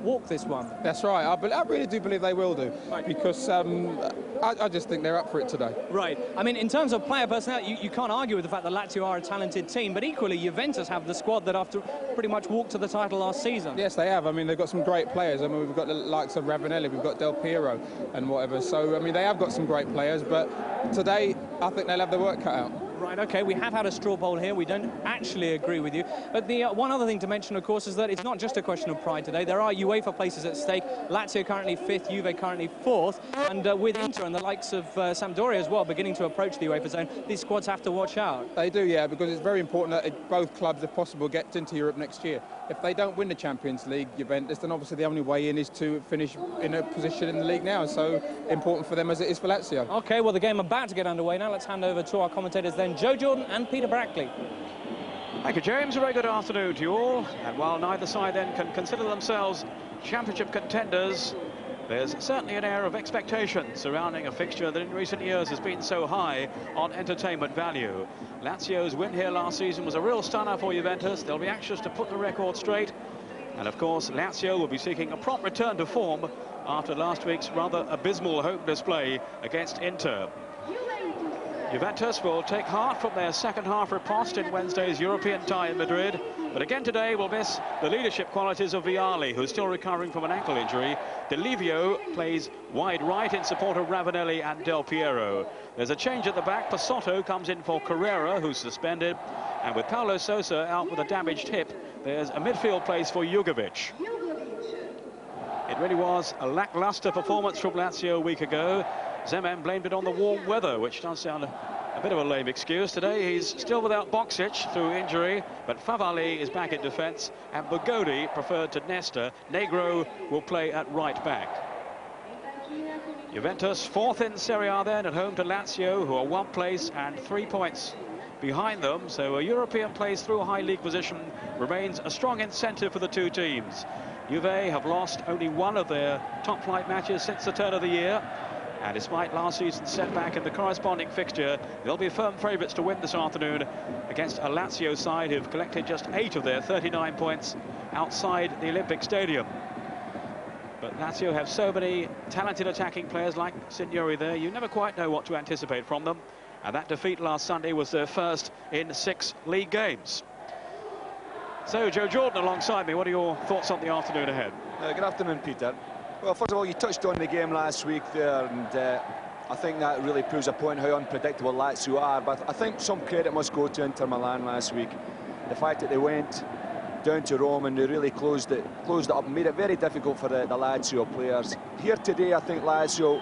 walk this one. That's right. I really do believe they will do, Right. because I just think they're up for it today. Right. I mean, in terms of player personnel, you can't argue with the fact that Lazio are a talented team, but equally Juventus have the squad that after pretty much walked to the title last season. Yes, they have. I mean, they've got some great players. I mean, we've got the likes of Ravanelli, we've got Del Piero and whatever. So, I mean, they have got some great players, but today I think they'll have their work cut out. Right, okay, we have had a straw poll here. We don't actually agree with you. But the one other thing to mention, of course, is that it's not just a question of pride today. There are UEFA places at stake. Lazio currently 5th, Juve currently 4th. And with Inter and the likes of Sampdoria as well beginning to approach the UEFA zone, these squads have to watch out. They do, yeah, because it's very important that both clubs, if possible, get into Europe next year. If they don't win the Champions League, Juventus, then obviously the only way in is to finish in a position in the league now. So important for them as it is for Lazio. OK, well, the game about to get underway now. Let's hand over to our commentators then, Joe Jordan and Peter Brackley. Thank you, James. A very good afternoon to you all. And while neither side then can consider themselves championship contenders, there's certainly an air of expectation surrounding a fixture that in recent years has been so high on entertainment value. Lazio's win here last season was a real stunner for Juventus. They'll be anxious to put the record straight. And of course, Lazio will be seeking a prompt return to form after last week's rather abysmal home display against Inter. Juventus will take heart from their second half riposte in Wednesday's European tie in Madrid, but again today will miss the leadership qualities of Vialli, who's still recovering from an ankle injury. De Livio plays wide right in support of Ravanelli and Del Piero. There's a change at the back. Pasotto comes in for Carrera, who's suspended, and with Paulo Sousa out with a damaged hip, there's a midfield place for Jugovic. It really was a lacklustre performance from Lazio a week ago. Zeman blamed it on the warm weather, which does sound a bit of a lame excuse. Today he's still without Boksic through injury, but Favalli is back in defence, and Bogodi preferred to Nesta. Negro will play at right back. Juventus 4th in Serie A then, at home to Lazio, who are 1 place and 3 points behind them. So a European place through a high league position remains a strong incentive for the two teams. Juve have lost only 1 of their top flight matches since the turn of the year. And despite last season's setback in the corresponding fixture, they'll be firm favourites to win this afternoon against a Lazio side who've collected just 8 of their 39 points outside the Olympic Stadium. But Lazio have so many talented attacking players like Signori there, you never quite know what to anticipate from them. And that defeat last Sunday was their first in 6 league games. So, Joe Jordan alongside me, what are your thoughts on the afternoon ahead? Good afternoon, Peter. Well, first of all, you touched on the game last week there, and I think that really proves a point how unpredictable Lazio are. But I think some credit must go to Inter Milan last week. The fact that they went down to Rome and they really closed it up and made it very difficult for the Lazio players. Here today, I think Lazio,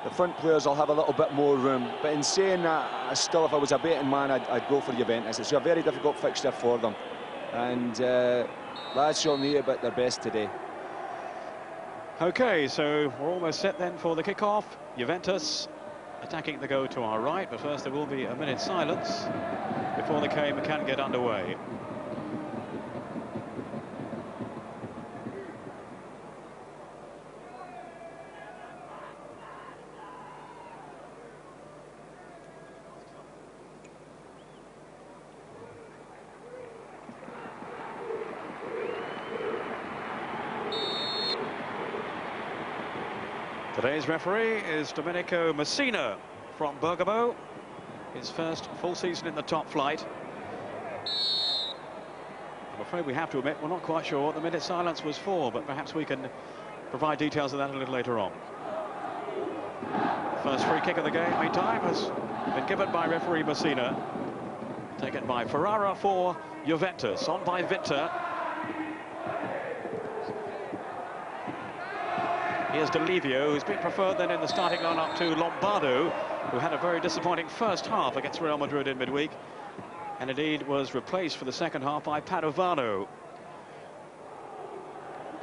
the front players will have a little bit more room. But in saying that, if I was a betting man, I'd go for Juventus. It's a very difficult fixture for them. And Lazio need a bit their best today. OK, so we're almost set then for the kick-off. Juventus attacking the goal to our right, but first there will be a minute's silence before the game can get underway. Today's referee is Domenico Messina from Bergamo. His first full season in the top flight. I'm afraid we have to admit we're not quite sure what the minute silence was for, but perhaps we can provide details of that a little later on. First free kick of the game, meantime, has been given by referee Messina. Taken by Ferrara for Juventus, on by Vinter. Here's De Livio, who's been preferred then in the starting line-up to Lombardo, who had a very disappointing first half against Real Madrid in midweek, and indeed was replaced for the second half by Padovano.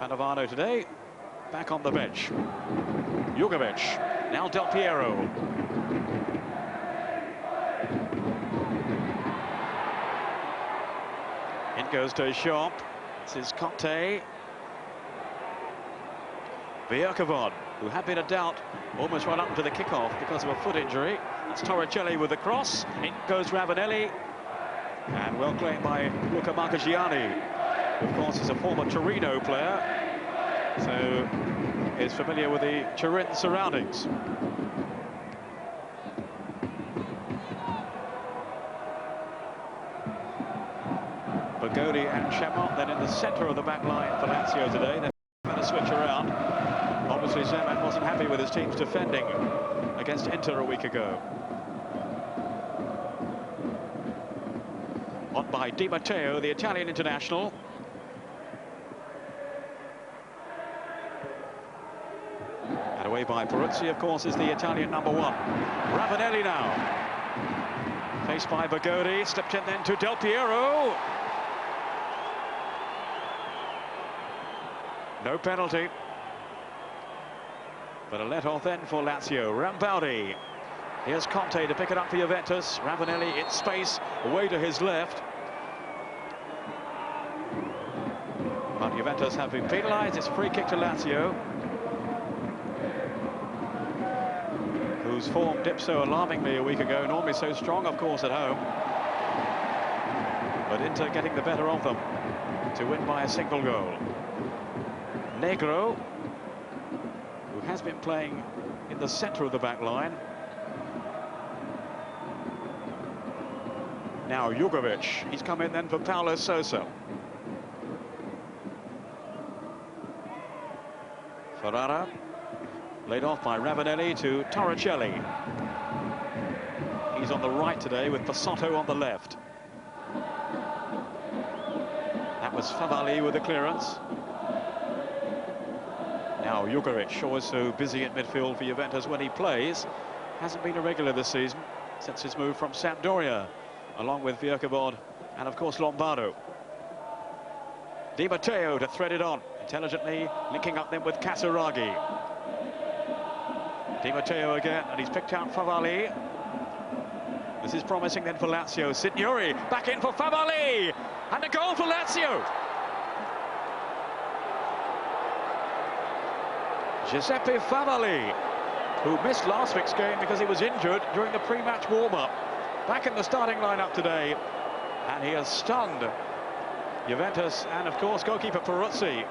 Padovano today, back on the bench. Jugovic, now Del Piero. In goes Deschamps, this is Conte. Bjerkevod, who had been a doubt almost right up into the kickoff because of a foot injury. That's Torricelli with the cross. In goes Ravanelli. And well claimed by Luca Marchigiani, who of course is a former Torino player. is familiar with the Turin surroundings. Bagodi and Chamot then in the centre of the back line for Lazio today. They're going to switch around. Obviously, Zeman wasn't happy with his team's defending against Inter a week ago. On by Di Matteo, the Italian international. And away by Peruzzi, of course, is the Italian #1. Ravanelli now. Faced by Bagodi, slipped in then to Del Piero. No penalty. But a let-off then for Lazio. Rambaldi. Here's Conte to pick it up for Juventus. Ravanelli in space, away to his left. But Juventus have been penalised. It's a free kick to Lazio, whose form dipped so alarmingly a week ago. Normally so strong, of course, at home. But Inter getting the better of them to win by a single goal. Negro, who has been playing in the centre of the back line. Now Jugovic, he's come in then for Paulo Sousa. Ferrara, laid off by Ravanelli to Torricelli. He's on the right today with Basotto on the left. That was Favali with the clearance. Now Jugovic, always so busy in midfield for Juventus when he plays. Hasn't been a regular this season since his move from Sampdoria, along with Vierkevod and, of course, Lombardo. Di Matteo to thread it on, intelligently linking up then with Casaraghi. Di Matteo again, and he's picked out Favali. This is promising then for Lazio. Signori back in for Favali, and a goal for Lazio. Giuseppe Favali, who missed last week's game because he was injured during the pre-match warm-up. Back in the starting lineup today, and he has stunned Juventus and, of course, goalkeeper Peruzzi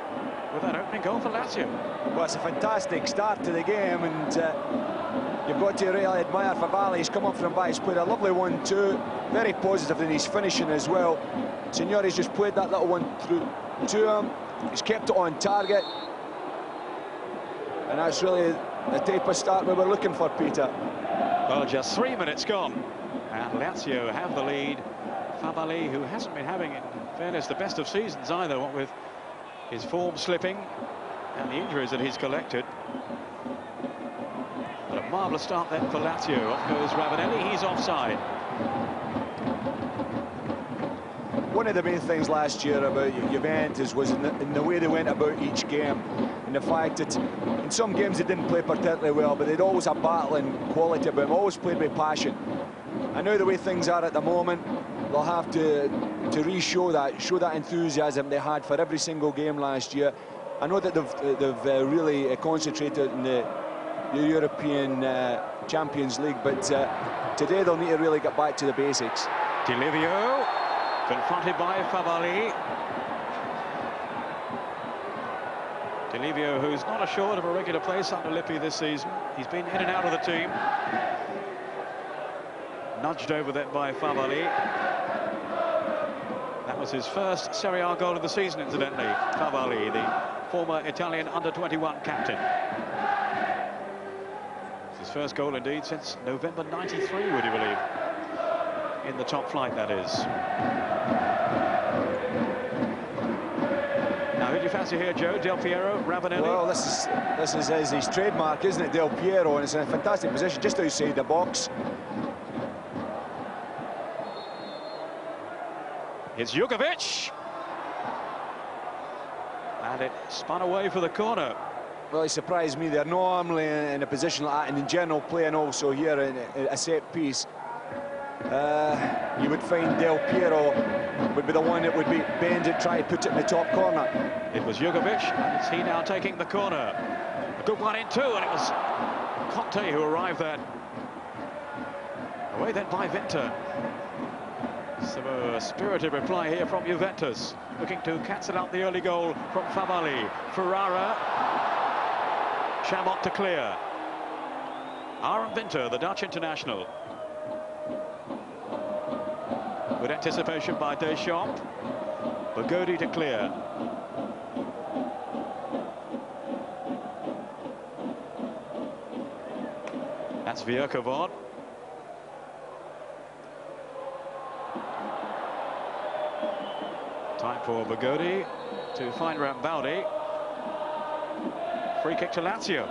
with that opening goal for Lazio. Well, it's a fantastic start to the game, and you've got to really admire Favali. He's come up from back, he's played a lovely 1-2, very positive in his finishing as well. Signori's just played that little one through to him. He's kept it on target, and that's really the type of start we were looking for, Peter. Well, just 3 minutes gone, and Lazio have the lead. Favali, who hasn't been having, in fairness, the best of seasons either, what with his form slipping and the injuries that he's collected. But a marvellous start then for Lazio. Off goes Ravanelli, he's offside. One of the main things last year about Juventus was in the way they went about each game, and the fact that in some games they didn't play particularly well, but they'd always have battling quality about them, always played with passion. I know the way things are at the moment, they'll have to show that enthusiasm they had for every single game last year. I know that they've really concentrated in the European Champions League, but today they'll need to really get back to the basics. Di Livio, confronted by Favali. Di Livio, who's not assured of a regular place under Lippi this season. He's been in and out of the team. Nudged over then by Favali. That was his first Serie A goal of the season, incidentally. Favali, the former Italian under-21 captain. It's his first goal, indeed, since November '93, would you believe? In the top flight, that is. Now, who do you fancy here, Joe? Del Piero, Ravanelli? Well, this is his trademark, isn't it, Del Piero? And it's in a fantastic position, just outside the box. It's Jugovic. And it spun away for the corner. Well, it surprised me. They're normally in a position like that, and in general playing also here in a set piece. You would find Del Piero would be the one that would be bend it, try to put it in the top corner. It was Jugovic, and it's he now taking the corner. A good one in too, and it was Conte who arrived there. Away then by Vinter. So a spirited reply here from Juventus, looking to cancel out the early goal from Favali. Ferrara, Chabot to clear. Aaron Winter, the Dutch international. With anticipation by Deschamps. Bogodi to clear. That's Vierkovod. Time for Bogodi to find Rambaldi. Free kick to Lazio.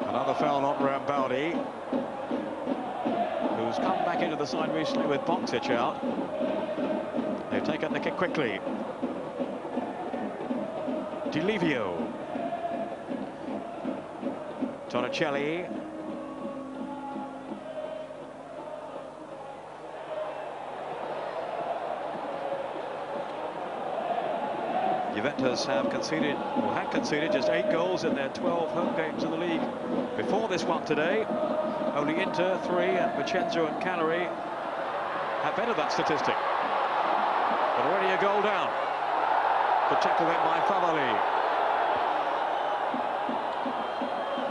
Another foul on Rambaldi, who's come back into the side recently with Boksic out. They've taken the kick quickly. Di Livio. Torricelli. Juventus have conceded, or had conceded, just 8 goals in their 12 home games in the league before this one today. Only Inter 3 and Vincenzo and Cagliari have better that statistic. But already a goal down. Good tackle then by Favalli.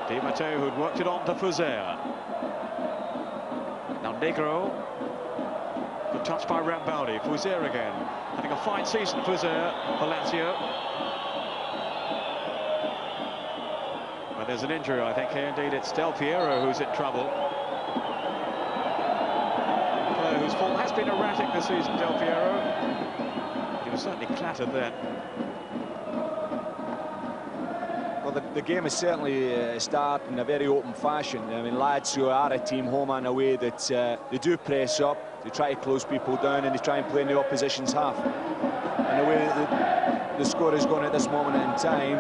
Di Matteo, who'd worked it on to Fuser. Now Negro. Good touch by Rambaldi. Fuser again. Having a fine season, Fuser, for Lazio. But there's an injury, I think, here. Indeed, it's Del Piero who's in trouble. A player whose form has been erratic this season, Del Piero. He was certainly clattered then. Well, the game is certainly started in a very open fashion. I mean, Lazio are a team, home and away, that they do press up, they try to close people down, and they try and play in the opposition's half. And the way the score is going at this moment in time,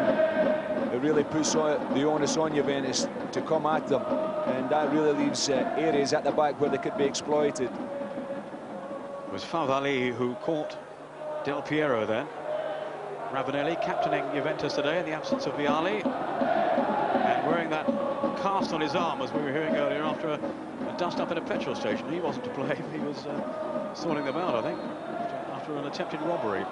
it really puts the onus on Juventus to come at them, and that really leaves areas at the back where they could be exploited. It was Favalli who caught Del Piero then. Ravanelli captaining Juventus today in the absence of Vialli, and wearing that cast on his arm, as we were hearing earlier, after a dust-up in a petrol station. He wasn't to blame, he was sorting them out, I think, after an attempted robbery.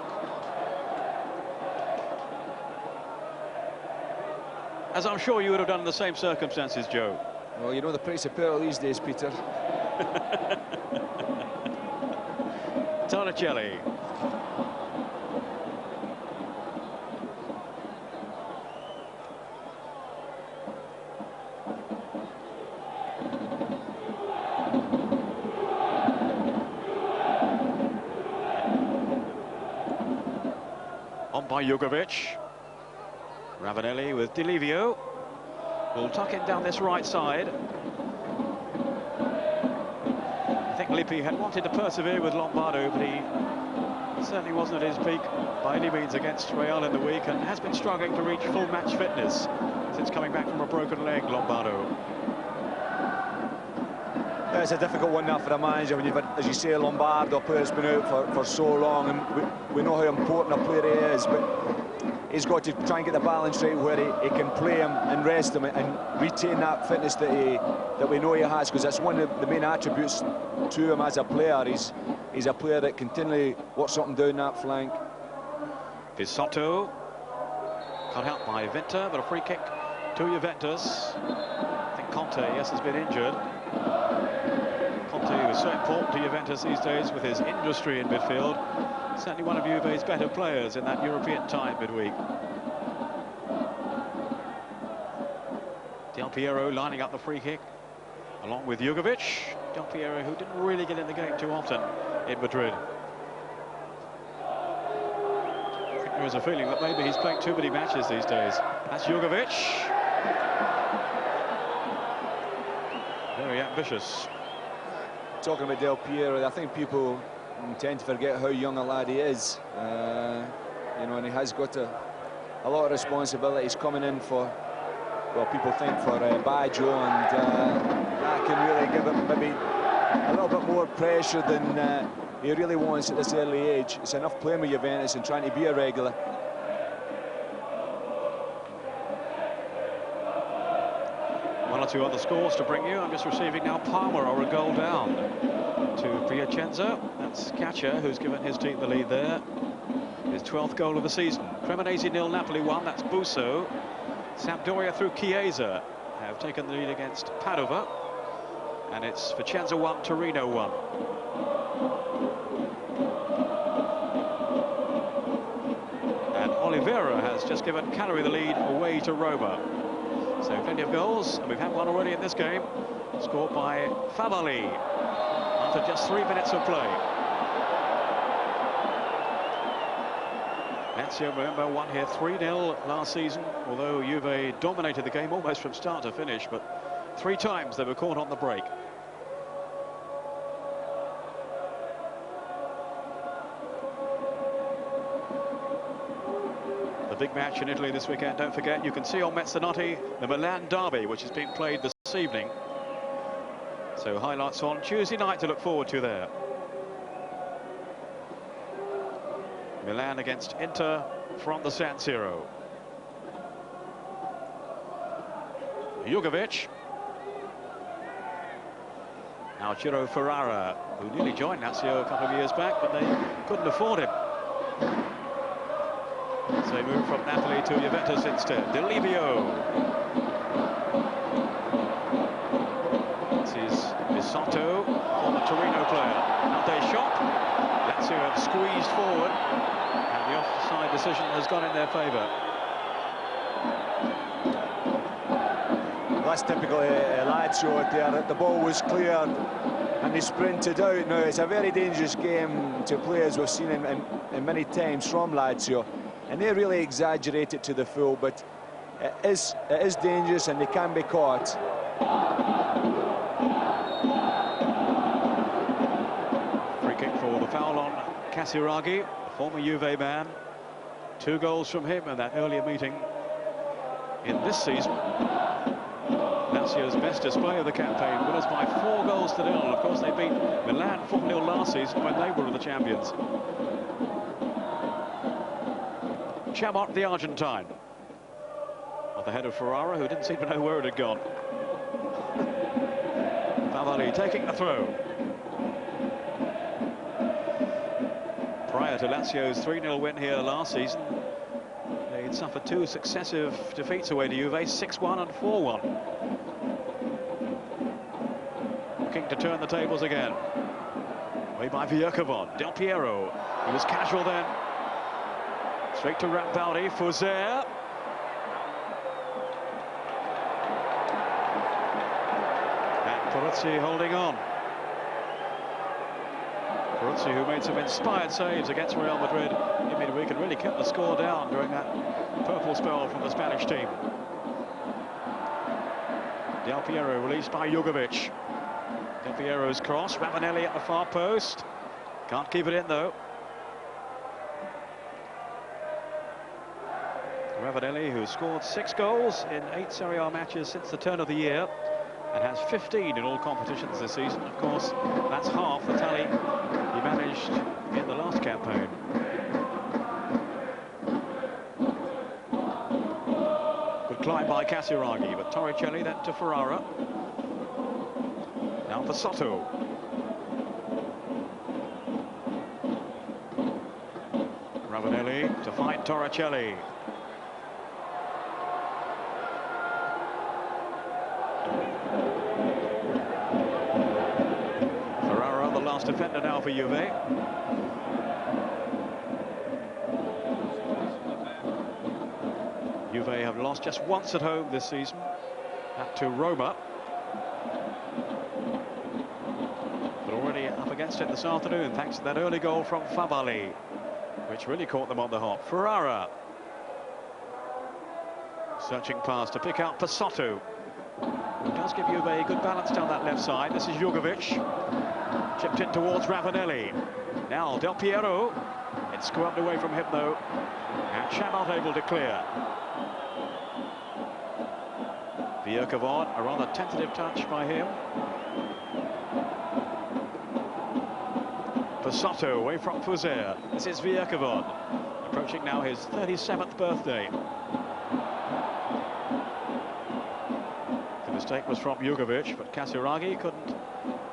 As I'm sure you would have done in the same circumstances, Joe. Well, you know the price of petrol these days, Peter. Torricelli. By Jugovic. Ravanelli with Di Livio. Will tuck in down this right side. I think Lippi had wanted to persevere with Lombardo, but he certainly wasn't at his peak by any means against Real in the week, and has been struggling to reach full match fitness since coming back from a broken leg, Lombardo. Yeah, it's a difficult one now for a manager when you've had, as you say, Lombardo, a player that's been out for so long, and we know how important a player he is, but he's got to try and get the balance right where he can play him and rest him and retain that fitness that we know he has, because that's one of the main attributes to him as a player. He's a player that continually works up and down that flank. Pisotto cut out by Winter, but a free kick to Juventus. I think Conte, yes, has been injured. Conte, who is so important to Juventus these days with his industry in midfield. Certainly one of Juve's better players in that European tie midweek. Del Piero lining up the free kick along with Jugovic. Del Piero, who didn't really get in the game too often in Madrid. I think there is a feeling that maybe he's playing too many matches these days. That's Jugovic. Very ambitious. Talking about Del Piero, I think people tend to forget how young a lad he is. You know, and he has got a lot of responsibilities coming in for, well, people think for Baggio, and that can really give him maybe a little bit more pressure than he really wants at this early age. It's enough playing with Juventus and trying to be a regular. Well, or two other scores to bring you. I'm just receiving now Palmer or a goal down to Piacenza. That's Caccia who's given his team the lead there. His 12th goal of the season. Cremonese 0, Napoli 1. That's Busso. Sampdoria through Chiesa have taken the lead against Padova. And it's Vicenza 1, Torino 1. And Oliveira has just given Cagliari the lead away to Roma. So plenty of goals, and we've had one already in this game, scored by Favalli after just 3 minutes of play. Lazio, remember, won here 3-0 last season, although Juve dominated the game almost from start to finish, but 3 times they were caught on the break. The big match in Italy this weekend, don't forget, you can see on Mezzanotte the Milan derby, which is being played this evening. So highlights on Tuesday night to look forward to there. Milan against Inter from the San Siro. Jugovic. Now Ciro Ferrara, who nearly joined Lazio a couple of years back, but they couldn't afford him. So he moved from Napoli to Juventus instead. Delivio. This is Bisotto, former Torino player. Now they shot. Lazio have squeezed forward, and the offside decision has gone in their favour. That's typical Lazio there. The ball was cleared and they sprinted out. Now it's a very dangerous game to play, as we've seen in many times from Lazio, and they really exaggerate it to the full, but it is dangerous and they can be caught. Free kick for the foul on Casiraghi, the former Juve man. 2 goals from him in that earlier meeting in this season. Lazio's best display of the campaign, winners by 4 goals to 0. Of course, they beat Milan 4-0 last season when they were the champions. Chamot, the Argentine, at the head of Ferrara, who didn't seem to know where it had gone. Favalli taking the throw. Prior to Lazio's 3-0 win here last season, they'd suffered 2 successive defeats away to Juve, 6-1 and 4-1. Looking to turn the tables again. Away by Vierkovon. Del Piero. He was casual then. Straight to Rambaldi. Fuser. And Peruzzi holding on. Peruzzi, who made some inspired saves against Real Madrid in midweek and really kept the score down during that purple spell from the Spanish team. Del Piero released by Jugovic. Del Piero's cross. Ravanelli at the far post. Can't keep it in though. Ravanelli, who scored 6 goals in 8 Serie A matches since the turn of the year and has 15 in all competitions this season. Of course, that's half the tally he managed in the last campaign. Good climb by Casiraghi, but Torricelli then to Ferrara. Now for Soto. Ravanelli to find Torricelli. Ferrara, the last defender now for Juve. Juve have lost just once at home this season, that to Roma. But already up against it this afternoon, thanks to that early goal from Favalli, which really caught them on the hop. Ferrara. Searching pass to pick out Pasotto. Who does give Juve a good balance down that left side. This is Jugovic. Chipped in towards Ravanelli. Now Del Piero. It's scrubbed away from him though. And Chamot able to clear. Vierkovon, a rather tentative touch by him. Pasotto away from Fuser. This is Vierkovon, approaching now his 37th birthday. mistake was from Jugovic, but Casiraghi couldn't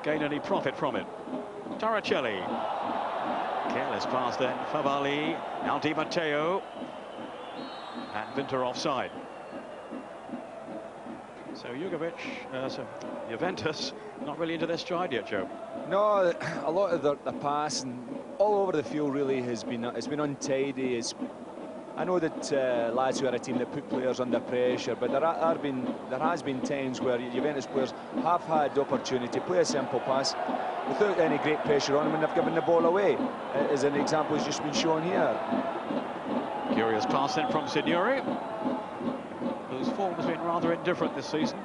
gain any profit from it. Torricelli. Careless pass then, Favali. Now Di Matteo. And Winter offside. So Juventus not really into their stride yet, Joe. No, a lot of the pass and all over the field really has been untidy. I know that Lazio are a team that put players under pressure, but there has been times where Juventus players have had the opportunity to play a simple pass without any great pressure on them, and they've given the ball away, as an example has just been shown here. Curious pass then from Signori, whose form has been rather indifferent this season.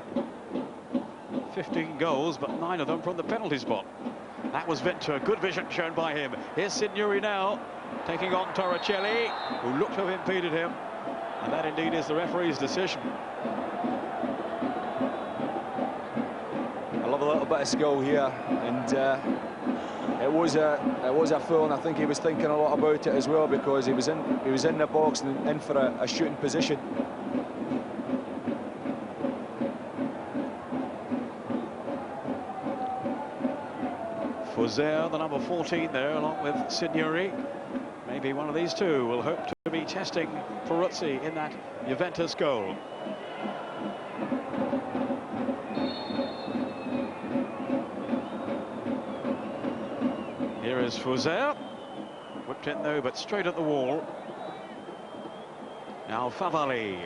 15 goals, but 9 of them from the penalty spot. That was Winter, good vision shown by him. Here's Signori now, taking on Torricelli, who looked to have impeded him. And that indeed is the referee's decision. I love a little bit of skill here, and it was a foul, and I think he was thinking a lot about it as well, because he was in the box and in for a shooting position. Fuser, the number 14 there, along with Signori. Maybe one of these two will hope to be testing Peruzzi in that Juventus goal. Here is Fuser. Whipped in though, but straight at the wall. Now Favali,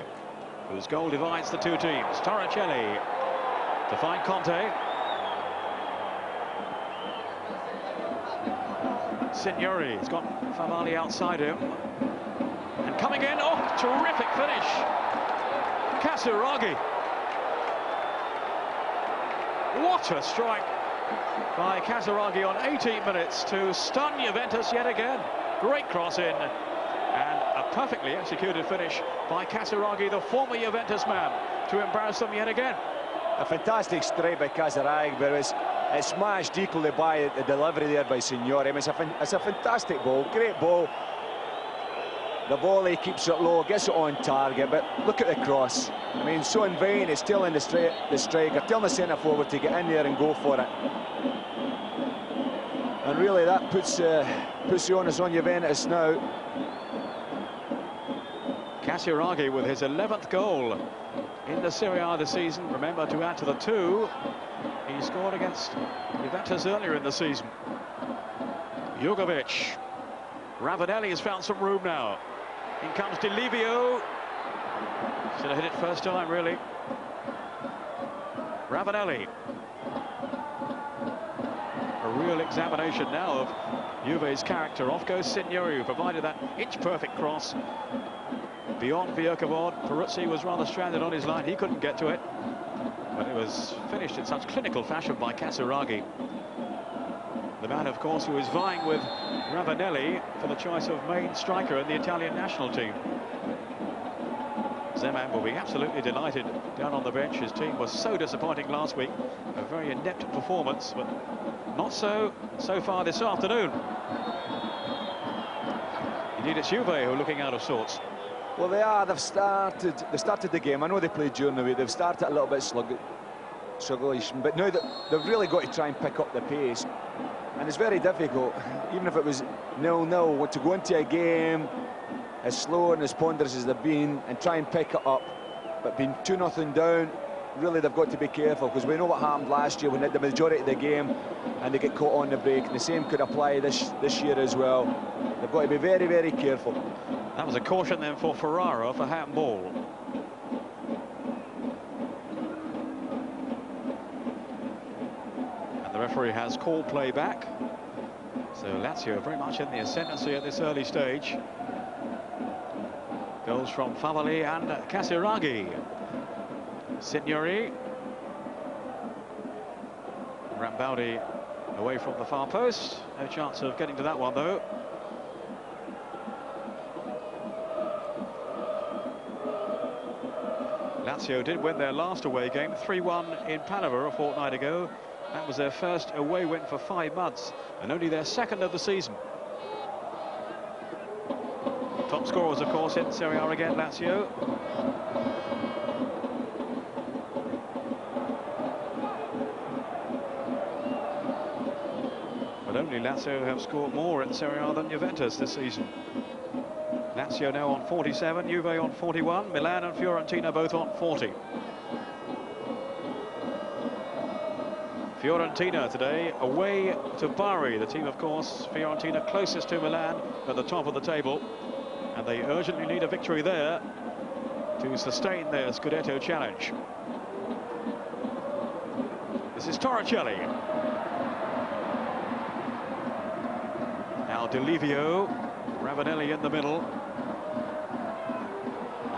whose goal divides the two teams. Torricelli to find Conte. Signori has got Favali outside him. And coming in, oh, terrific finish. Casiraghi. What a strike by Casiraghi on 18 minutes to stun Juventus yet again. Great cross in. And a perfectly executed finish by Casiraghi, the former Juventus man, to embarrass them yet again. A fantastic strike by Casiraghi, but it's smashed equally by the delivery there by Signori. I mean, it's a fantastic ball, great ball. The volley keeps it low, gets it on target, but look at the cross. I mean, so in vain, it's telling the striker, telling the centre forward to get in there and go for it. And really, that puts the onus on Juventus now. Casiraghi with his 11th goal in the Serie A this season. Remember, to add to the 2 he scored against Juventus earlier in the season. Jugovic. Ravanelli has found some room now. In comes Di Livio. Should have hit it first time, really. Ravanelli. A real examination now of Juve's character. Off goes Signori, who provided that inch-perfect cross. Beyond Vierkavod, Peruzzi was rather stranded on his line. He couldn't get to it. But it was finished in such clinical fashion by Casiraghi. The man, of course, who is vying with Ravanelli for the choice of main striker in the Italian national team. Zeman will be absolutely delighted down on the bench. His team was so disappointing last week. A very inept performance, but not so far this afternoon. Indeed, it's Juve who are looking out of sorts. Well, they are. They've started the game. I know they played during the week. They've started a little bit sluggish, but now that they've really got to try and pick up the pace. And it's very difficult, even if it was 0-0, to go into a game as slow and as ponderous as they've been and try and pick it up. But being 2-0 down, really they've got to be careful, because we know what happened last year when they had the majority of the game and they get caught on the break. And the same could apply this year as well. They've got to be very, very careful. That was a caution then for Ferrara for handball. And the referee has called play back. So Lazio very much in the ascendancy at this early stage. Goals from Favali and Casiraghi. Signori. Rambaldi away from the far post. No chance of getting to that one, though. Lazio did win their last away game, 3-1 in Panama a fortnight ago. That was their first away win for 5 months, and only their second of the season. Top scorers, of course, in Serie A again, Lazio. only Lazio have scored more in Serie A than Juventus this season. Lazio now on 47, Juve on 41, Milan and Fiorentina both on 40. Fiorentina today away to Bari, the team, of course, Fiorentina closest to Milan at the top of the table, and they urgently need a victory there to sustain their Scudetto challenge. This is Torricelli. Now Delivio, Ravanelli in the middle,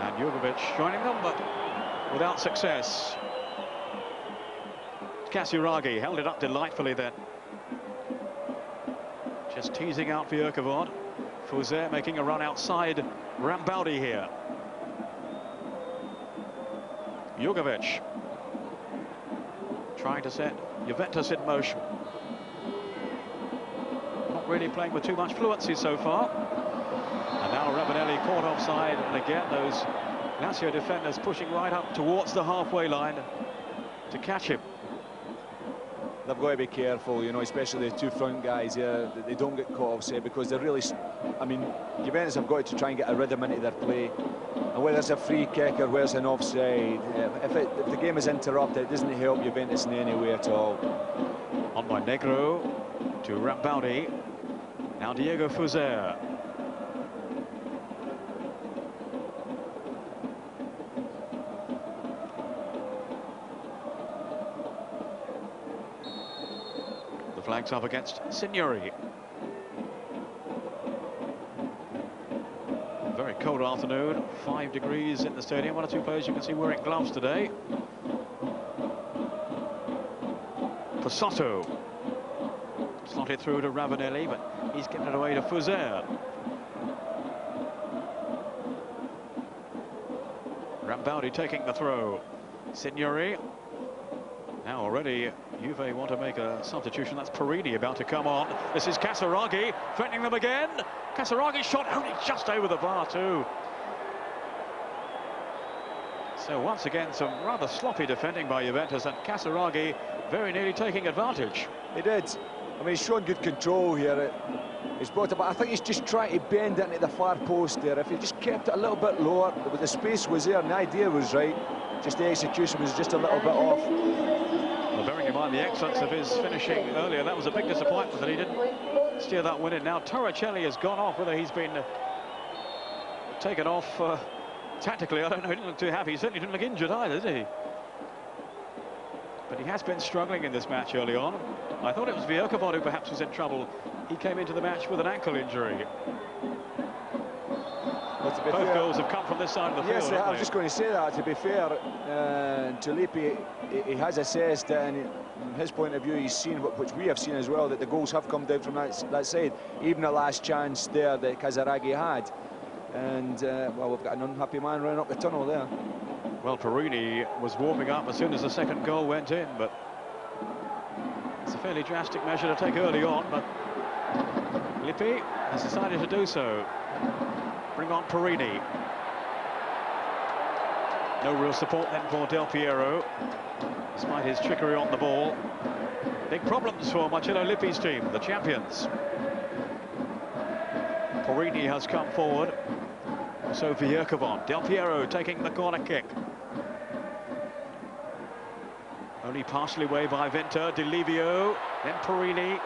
and Jugovic joining them, but without success. Casiraghi held it up delightfully then. Just teasing out Vierkevod. Fouzer making a run outside Rambaldi here. Jugovic trying to set Juventus in motion. Not really playing with too much fluency so far. And now Ravanelli caught offside, and again those Lazio defenders pushing right up towards the halfway line to catch him. They've got to be careful, you know, especially the two front guys here, that they don't get caught offside, because they're really, I mean, Juventus have got to try and get a rhythm into their play. And whether it's a free kick or whether it's an offside, if the game is interrupted, it doesn't help Juventus in any way at all. On by Negro to Rambaldi. Now Diego Fouzer. Flags up against Signori. Very cold afternoon, 5 degrees in the stadium. One or two players you can see wearing gloves today. Pasotto slotted through to Ravanelli, but he's given it away to Fouzer. Rambaldi taking the throw. Signori. Now already Juve want to make a substitution. That's Perini about to come on. This is Casiraghi threatening them again. Casiraghi shot only just over the bar too. So once again some rather sloppy defending by Juventus, and Casiraghi very nearly taking advantage. He did. I mean, he's shown good control here. He's brought it, but I think he's just trying to bend it into the far post there. If he just kept it a little bit lower, the space was there and the idea was right. Just the execution was just a little bit off. Well, bearing in mind the excellence of his finishing earlier, that was a big disappointment that he didn't steer that win in. Now Torricelli has gone off, whether he's been taken off tactically, I don't know. He didn't look too happy. He certainly didn't look injured either, did he? But he has been struggling in this match early on. I thought it was Vierkevod who perhaps was in trouble. He came into the match with an ankle injury. Both goals have come from this side of the field. Yes, I was just going to say that. To be fair, to Lippi, he has assessed it, and from his point of view, he's seen which we have seen as well, that the goals have come down from that side. Even the last chance there that Casiraghi had, and well, we've got an unhappy man running up the tunnel there. Well, Perini was warming up as soon as the second goal went in, but it's a fairly drastic measure to take early on. But Lippi has decided to do so. Bring on Perini. No real support then for Del Piero, despite his trickery on the ball. Big problems for Marcello Lippi's team, the champions. Perini has come forward. So Vierkevod. Del Piero taking the corner kick. Only partially away by Vinter. Delivio, then Perini.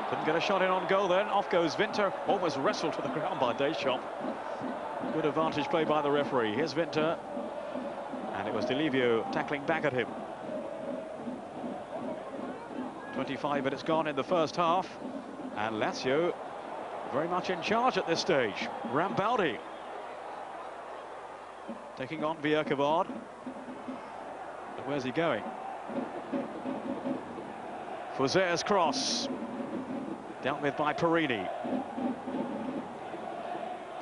Couldn't get a shot in on goal then. Off goes Vinter. Almost wrestled to the ground by Deschamps. Good advantage play by the referee. Here's Vinter. And it was Delivio tackling back at him. 25 minutes gone in the first half. And Lazio very much in charge at this stage. Rambaldi taking on Vierkevod. But where's he going? Fouzer's cross. Dealt with by Perini.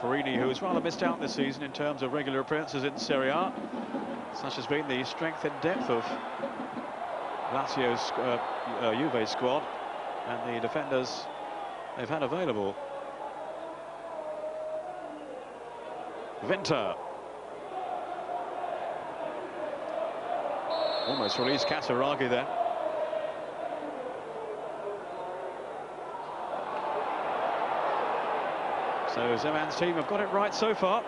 Perini, who has rather missed out this season in terms of regular appearances in Serie A. Such has been the strength and depth of Lazio's Juve squad and the defenders they've had available. Vinter. Almost released Casiraghi then. So Zeman's team have got it right so far.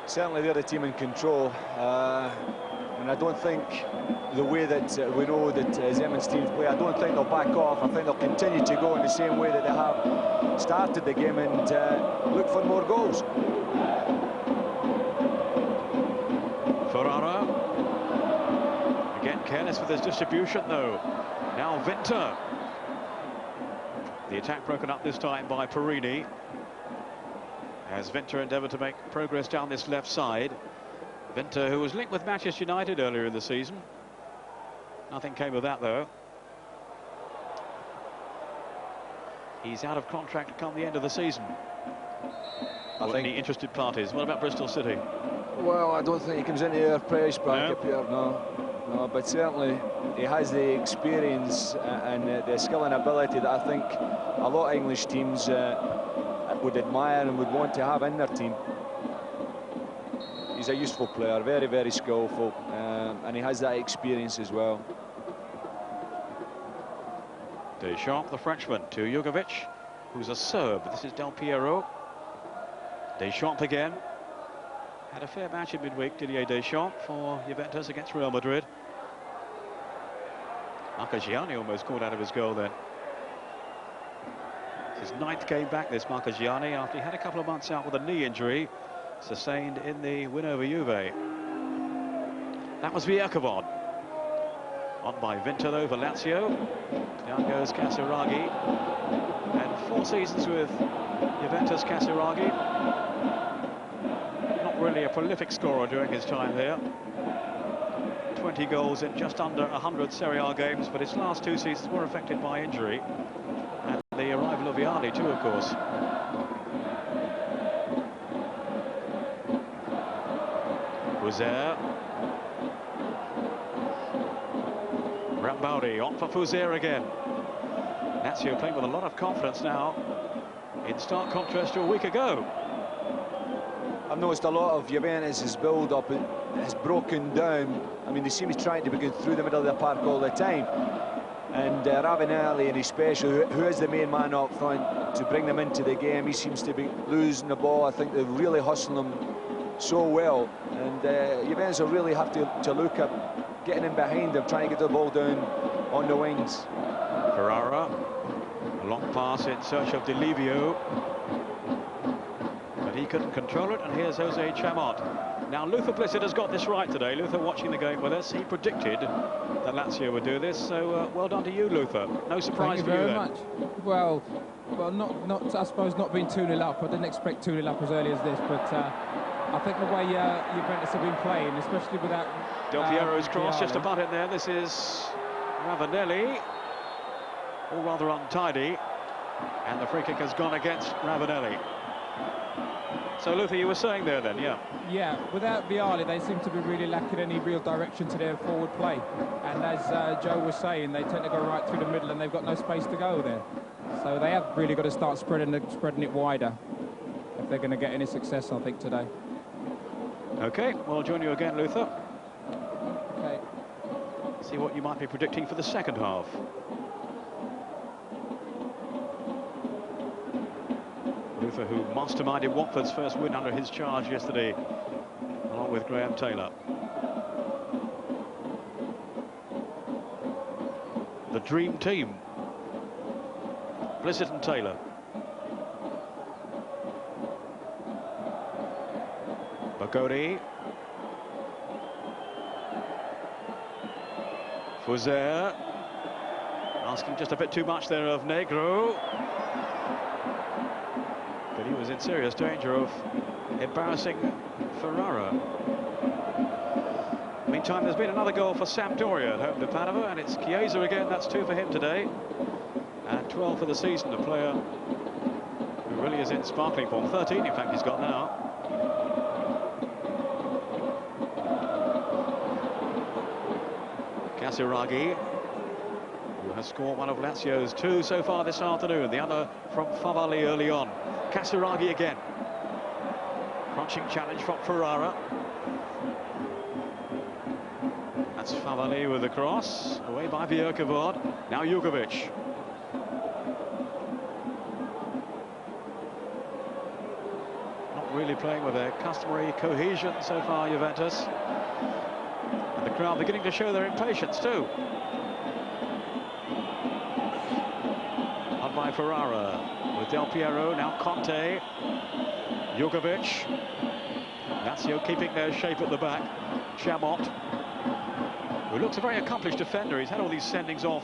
Certainly they're the team in control. And I don't think the way that we know that Zeman's teams play, I don't think they'll back off. I think they'll continue to go in the same way that they have started the game and look for more goals. Ferrara. Again, careless with his distribution, though. Now Winter. The attack broken up this time by Perini. As Winter endeavoured to make progress down this left side. Winter, who was linked with Manchester United earlier in the season. Nothing came of that, though. He's out of contract come the end of the season. I think any interested parties? What about Bristol City? Well, I don't think he comes into our price bracket, Peter, no. No, but certainly he has the experience and the skill and ability that I think a lot of English teams would admire and would want to have in their team. He's a useful player, very, very skillful, and he has that experience as well. Deschamps, the Frenchman, to Jugovic, who's a Serb. This is Del Piero. Deschamps again. Had a fair match in midweek, Didier Deschamps, for Juventus against Real Madrid. Marcagiani almost caught out of his goal then. It's his 9th game back, this Marcagiani, after he had a couple of months out with a knee injury sustained in the win over Juve. That was Vierkovod. On by Winter, though, for Lazio. Down goes Casiraghi. And 4 seasons with Juventus, Casiraghi. Not really a prolific scorer during his time there. 20 goals in just under 100 Serie A games, but his last 2 seasons were affected by injury. And the arrival of Vialli, too, of course. Fuser. Rambaudi on for Fuser again. Lazio playing with a lot of confidence now, in stark contrast to a week ago. I've noticed a lot of Juventus' build-up has broken down. I mean, they seem to be trying to be going through the middle of the park all the time. And Ravanelli, and especially, who is the main man up front, to bring them into the game, he seems to be losing the ball. I think they're really hustling him so well. And Juventus will really have to look at getting in behind them, trying to get the ball down on the wings. Ferrara, a long pass in search of Delivio. But he couldn't control it, and here's Jose Chamot. Now, Luther Blissett has got this right today. Luther, watching the game with us, he predicted that Lazio would do this, so well done to you, Luther. No surprise for you very then. much. Well, not I suppose not being 2-0 up. I didn't expect 2-0 up as early as this, but I think the way Juventus have been playing, especially without Del Piero's cross just about it there. This is Ravanelli, all rather untidy, and the free kick has gone against Ravanelli. So, Luther, you were saying there then, yeah? Yeah, without Vialli, they seem to be really lacking any real direction to their forward play. And as Joe was saying, they tend to go right through the middle and they've got no space to go there. So they have really got to start spreading it wider if they're going to get any success, I think, today. OK, well, I'll join you again, Luther. OK. See what you might be predicting for the second half. Luther, who masterminded Watford's first win under his charge yesterday, along with Graham Taylor. The dream team. Blissett and Taylor. Bagodi. Fuser. Asking just a bit too much there of Negro. But he was in serious danger of embarrassing Ferrara. Meantime, there's been another goal for Sampdoria at home to Padova, and it's Chiesa again. That's 2 for him today. And 12 for the season, a player who really is in sparkling form. 13, in fact, he's got now. Casiraghi, who has scored one of Lazio's 2 so far this afternoon, the other from Favalli early on. Casiraghi again. Crunching challenge from Ferrara. That's Favalli with the cross. Away by Vierkovod. Now Jugovic. really playing with their customary cohesion so far, Juventus. And the crowd beginning to show their impatience too. On by Ferrara with Del Piero, now Conte, Jugovic. Lazio keeping their shape at the back. Chamot, who looks a very accomplished defender. He's had all these sendings off.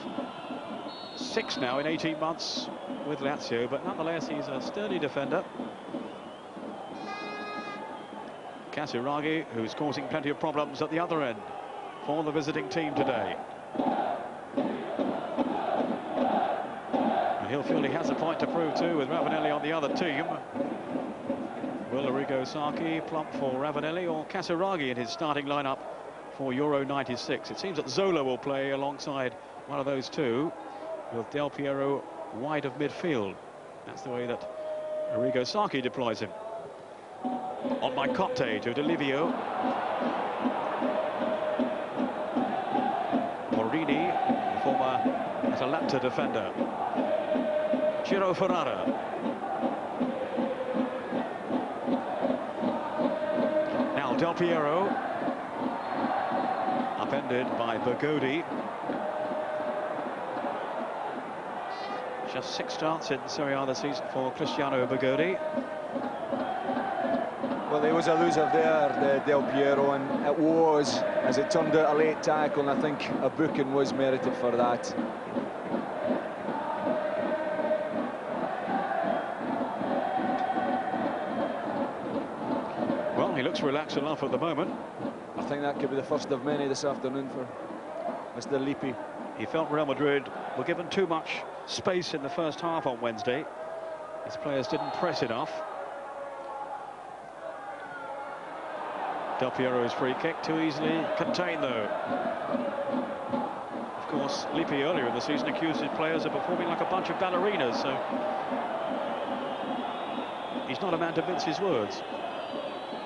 6 now in 18 months with Lazio, but nonetheless he's a sturdy defender. Casiraghi, who's causing plenty of problems at the other end for the visiting team today. And he'll feel he has a point to prove too with Ravanelli on the other team. Will Arrigo Sacchi plump for Ravanelli or Casiraghi in his starting lineup for Euro 96? It seems that Zola will play alongside one of those two, with Del Piero wide of midfield. That's the way that Arrigo Sacchi deploys him. On by Conte to Delivio. Morini, the former Atalanta defender. Ciro Ferrara. Now Del Piero. Upended by Bergodi. Just 6 starts in Serie A this season for Cristiano Bergodi. Well, he was elusive there, Del Piero, and it was, as it turned out, a late tackle, and I think a booking was merited for that. Well, he looks relaxed enough at the moment. I think that could be the first of many this afternoon for Mr. Lippi. He felt Real Madrid were given too much space in the first half on Wednesday. His players didn't press enough. Del Piero's free kick too easily contained, though. Of course, Lippi earlier in the season accused his players of performing like a bunch of ballerinas, so he's not a man to mince his words.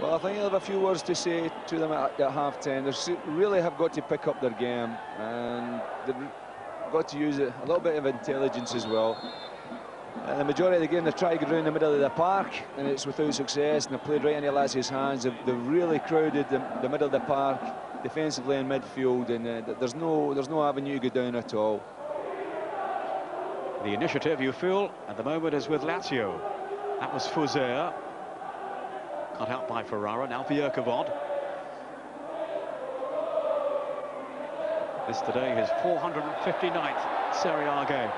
Well, I think he'll have a few words to say to them at half-time. They really have got to pick up their game, and they've got to use a little bit of intelligence as well. And the majority of the game, they try to get around the middle of the park, and it's without success, and they played right into Lazio's hands. They've really crowded the middle of the park, defensively in midfield, and there's no avenue to go down at all. The initiative, you feel, at the moment is with Lazio. That was Fuser. Cut out by Ferrara, now Bjerkevod. This today his 459th Serie A game.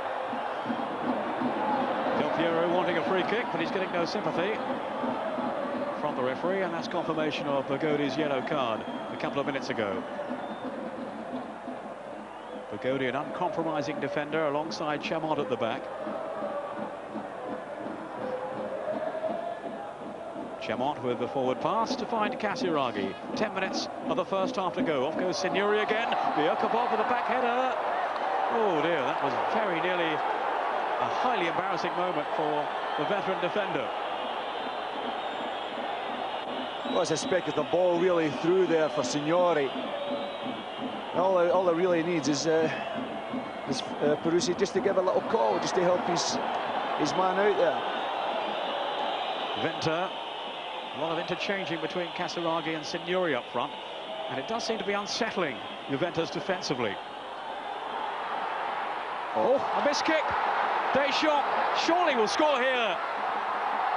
Del Piero wanting a free kick, but he's getting no sympathy from the referee, and that's confirmation of Bergodi's yellow card a couple of minutes ago. Bergodi, an uncompromising defender alongside Chamot at the back. Chamot with the forward pass to find Casiraghi. 10 minutes of the first half to go. Off goes Signori again. Bjerkevod with a back header. Oh dear, that was very nearly a highly embarrassing moment for the veteran defender. Well, I suspect that the ball really through there for Signori. All it really needs is Peruzzi just to give a little call, just to help his man out there. Venter. A lot of interchanging between Casiraghi and Signori up front, and it does seem to be unsettling Juventus defensively. Oh, a missed kick. Deschamps surely will score here.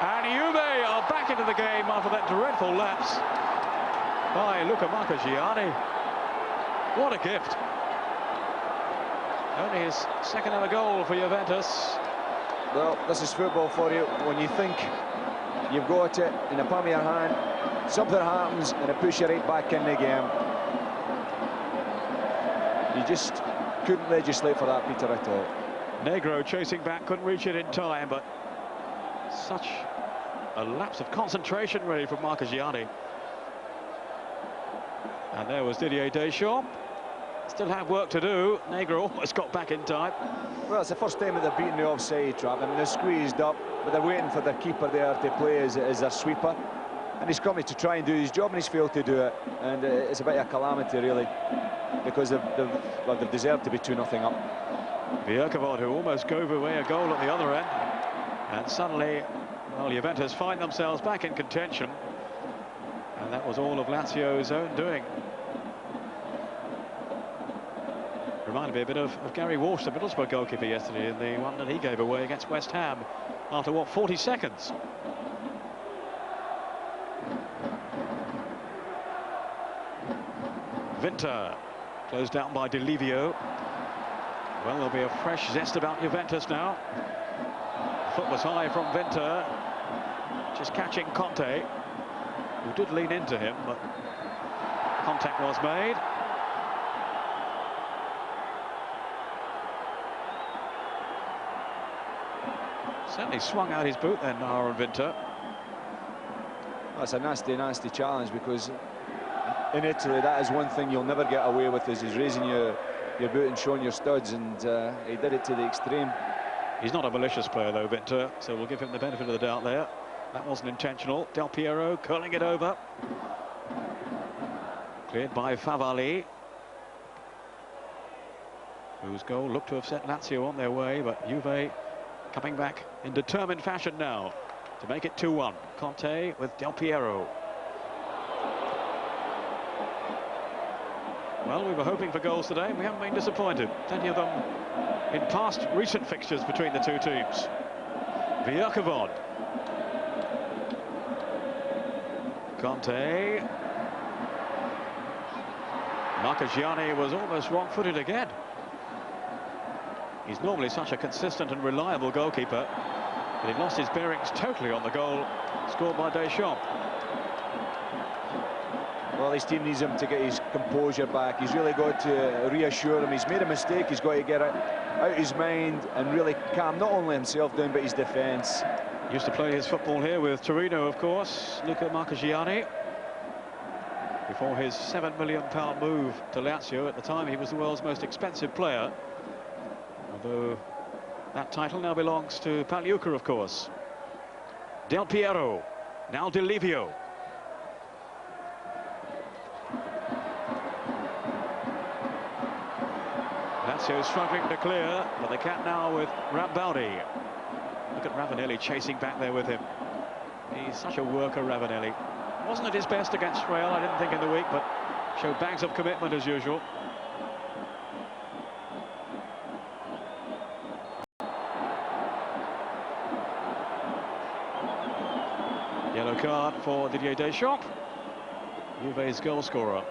And Juve are back into the game after that dreadful lapse by Luca Marchigiani. What a gift. Only his second ever goal for Juventus. Well, this is football for you. When you think you've got it in the palm of your hand, something happens and it pushes you right back in the game. You just couldn't legislate for that, Peter, at all. Negro chasing back, couldn't reach it in time, but such a lapse of concentration really from Marchigiani. And there was Didier Deschamps. Still have work to do. Negro almost got back in time. Well, it's the first time that they've beaten the offside trap. I mean, they're squeezed up, but they're waiting for their keeper there to play as their sweeper. And he's coming to try and do his job, and he's failed to do it. And it's a bit of a calamity, really, because they've deserved to be 2-0 up. Bjerkevod, who almost gave away a goal at the other end. And suddenly Well, Juventus find themselves back in contention, and that was all of Lazio's own doing. Reminded me a bit of Gary Walsh, the Middlesbrough goalkeeper, yesterday in the one that he gave away against West Ham after, what, 40 seconds. Vinter, closed down by De Livio. Well, there'll be a fresh zest about Juventus now. Foot was high from Vinter, just catching Conte, who did lean into him, but contact was made. Certainly swung out his boot then, Aaron Vinter. That's a nasty, nasty challenge, because in Italy, that is one thing you'll never get away with, is raising your boot and showing your studs, and he did it to the extreme. He's not a malicious player, though, Vinter, so we'll give him the benefit of the doubt there. That wasn't intentional. Del Piero curling it over. Cleared by Favalli, whose goal looked to have set Lazio on their way, but Juve coming back in determined fashion now to make it 2-1. Conte with Del Piero. Well, we were hoping for goals today, and we haven't been disappointed. Plenty of them in past recent fixtures between the two teams. Vierkevod. Conte. Marcagiani was almost wrong-footed again. He's normally such a consistent and reliable goalkeeper, but he lost his bearings totally on the goal scored by Deschamps. Well, his team needs him to get his composure back. He's really got to reassure him. He's made a mistake. He's got to get it out of his mind and really calm not only himself down, but his defence. Used to play his football here with Torino, of course, Luca Marcagiani. Before his £7 million move to Lazio, at the time he was the world's most expensive player. Although that title now belongs to Pagliuca, of course. Del Piero, now De Livio. Lazio struggling to clear, but they can now with Rambaldi. Look at Ravanelli chasing back there with him. He's such a worker, Ravanelli. Wasn't at his best against Real, I didn't think, in the week, but showed bags of commitment as usual. Yellow card for Didier Deschamps, Juve's goal scorer.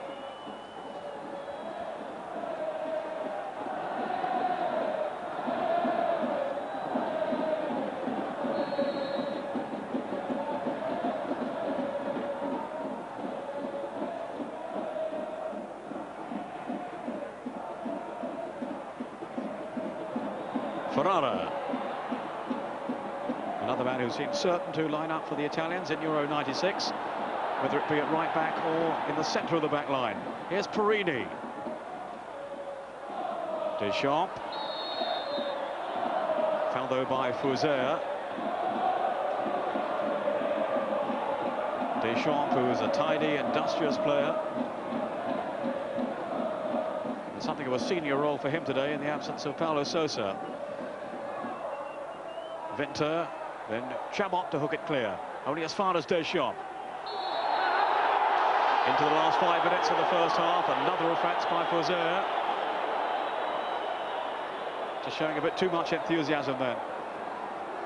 Ferrara, another man who seemed certain to line up for the Italians in Euro 96, whether it be at right back or in the centre of the back line. Here's Perini. Deschamps, found though by Fouzer. Deschamps, who is a tidy, industrious player. And something of a senior role for him today in the absence of Paulo Sousa. Vinter, then Chabot to hook it clear. Only as far as Deschamps. Into the last 5 minutes of the first half, another offence by Fouzer. Just showing a bit too much enthusiasm then.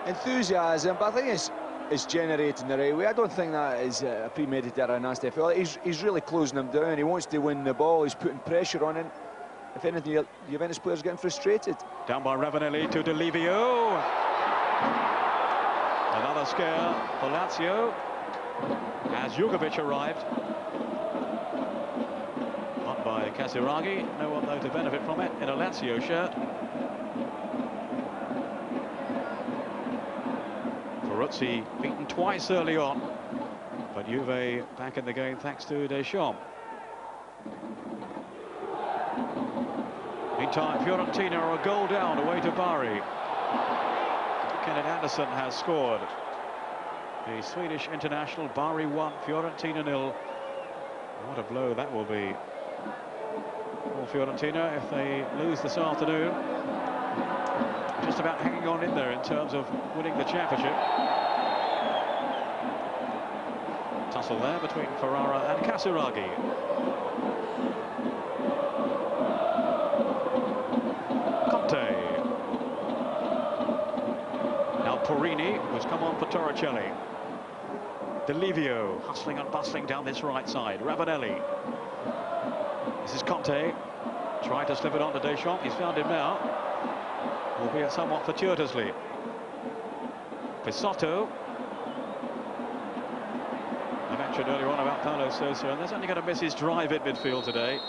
Enthusiasm, but I think it's generated in the right way. I don't think that is a premeditated or a nasty effort. He's really closing him down. He wants to win the ball. He's putting pressure on it. If anything, the Juventus players are getting frustrated. Down by Ravanelli to De Livio. Another scare for Lazio as Jugovic arrived. Not by Casiraghi, no one though to benefit from it in a Lazio shirt. Peruzzi beaten twice early on, but Juve back in the game thanks to Deschamps. Meantime, Fiorentina are a goal down away to Bari. Kenneth Anderson has scored. The Swedish international, Bari 1, Fiorentina 0. What a blow that will be for Fiorentina if they lose this afternoon. Just about hanging on in there in terms of winning the championship. tussle there between Ferrara and Casiraghi. Conte. Now Porini, who's come on for Torricelli. Delivio hustling and bustling down this right side. Ravanelli. This is Conte. Trying to slip it on to Deschamps. He's found him now. Albeit somewhat fortuitously. Pisotto. I mentioned earlier on about Paulo Sousa, and there's only going to miss his drive in midfield today.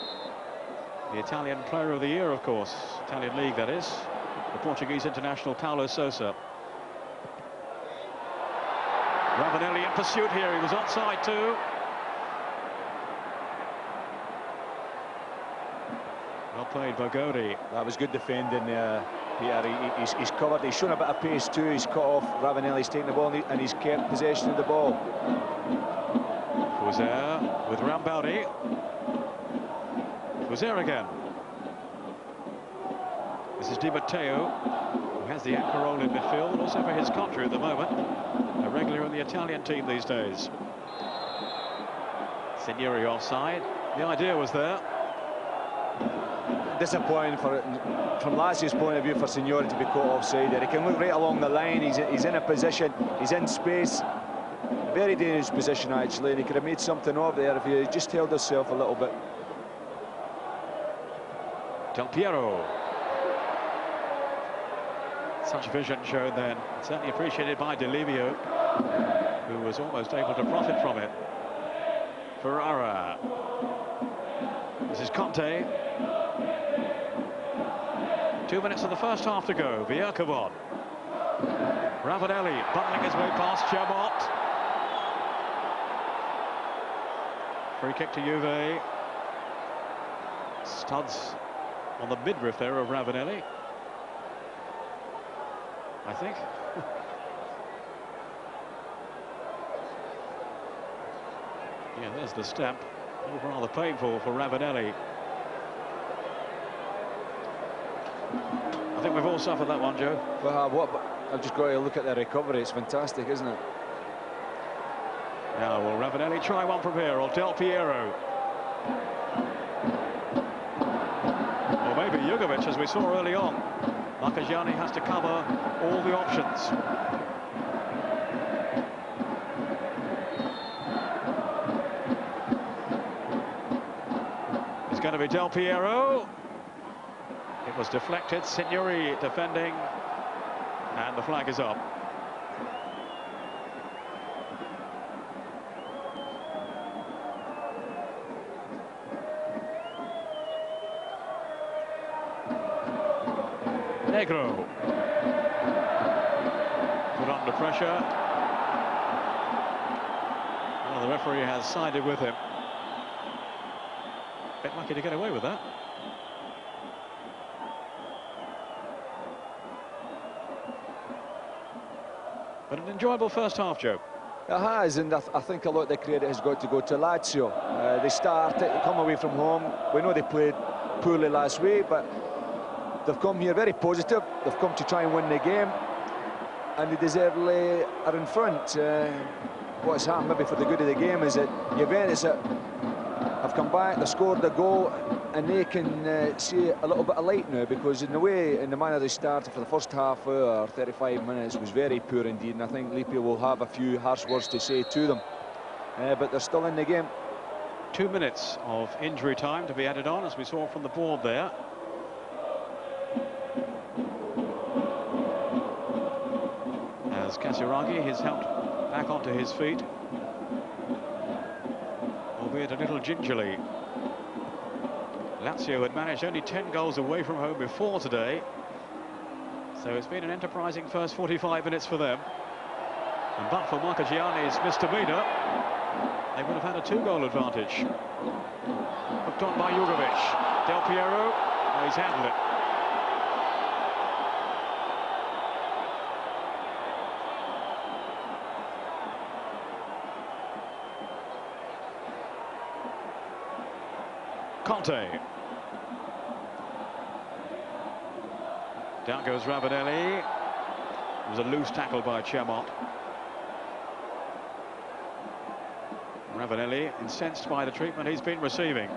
The Italian Player of the Year, of course. Italian League, that is. The Portuguese international Paulo Sousa. Ravanelli in pursuit here. He was onside too. Well played, Bogodi. That was good defending, Peter. He's covered. He's shown a bit of pace too. He's cut off. Ravanelli's taken the ball and he's kept possession of the ball. Fuser with Rambaldi. Fuser again. This is Di Matteo, who has the anchor role in midfield, also for his country at the moment. A regular in the Italian team these days. Signori offside. The idea was there. Disappointing from Lazio's point of view for Signori to be caught offside there. He can look right along the line. He's in a position. He's in space. Very dangerous position actually, and he could have made something of there if he just held himself a little bit. Del Piero. Such vision shown then. Certainly appreciated by Delivio, who was almost able to profit from it. Ferrara. This is Conte. 2 minutes of the first half to go. Viercovon. Ravanelli bundling his way past Chabot. Free kick to Juve. Studs on the midriff there of Ravanelli, I think. Yeah, there's the stamp. Rather painful for Ravanelli. I think we've all suffered that one, Joe. Well, I've just got to look at the recovery. It's fantastic, isn't it? Now, will Ravanelli try one from here, or Del Piero? Or maybe Jugovic, as we saw early on. Marcagiani has to cover all the options. It's going to be Del Piero. It was deflected. Signori defending, and the flag is up. Negro put under pressure. Well, the referee has sided with him. Bit lucky to get away with that. But an enjoyable first half, Joe. It has, and I think a lot of the credit has got to go to Lazio. They started, come away from home. We know they played poorly last week, but they've come here very positive. They've come to try and win the game, and they deservedly are in front. What's happened maybe for the good of the game is that Juventus have come back, they've scored a goal, and they can see a little bit of light now, because in the manner they started for the first half hour, 35 minutes, was very poor indeed, and I think Lippi will have a few harsh words to say to them. But they're still in the game. 2 minutes of injury time to be added on, as we saw from the board there. As Casiraghi is helped back onto his feet, albeit a little gingerly. Lazio had managed only 10 goals away from home before today, so it's been an enterprising first 45 minutes for them. And but for Marcagiani's misdemeanor, they would have had a 2-goal advantage. Hooked on by Jugovic. Del Piero, he's handled it. Conte. Down goes Ravanelli. It was a loose tackle by Chabot. Ravanelli incensed by the treatment he's been receiving.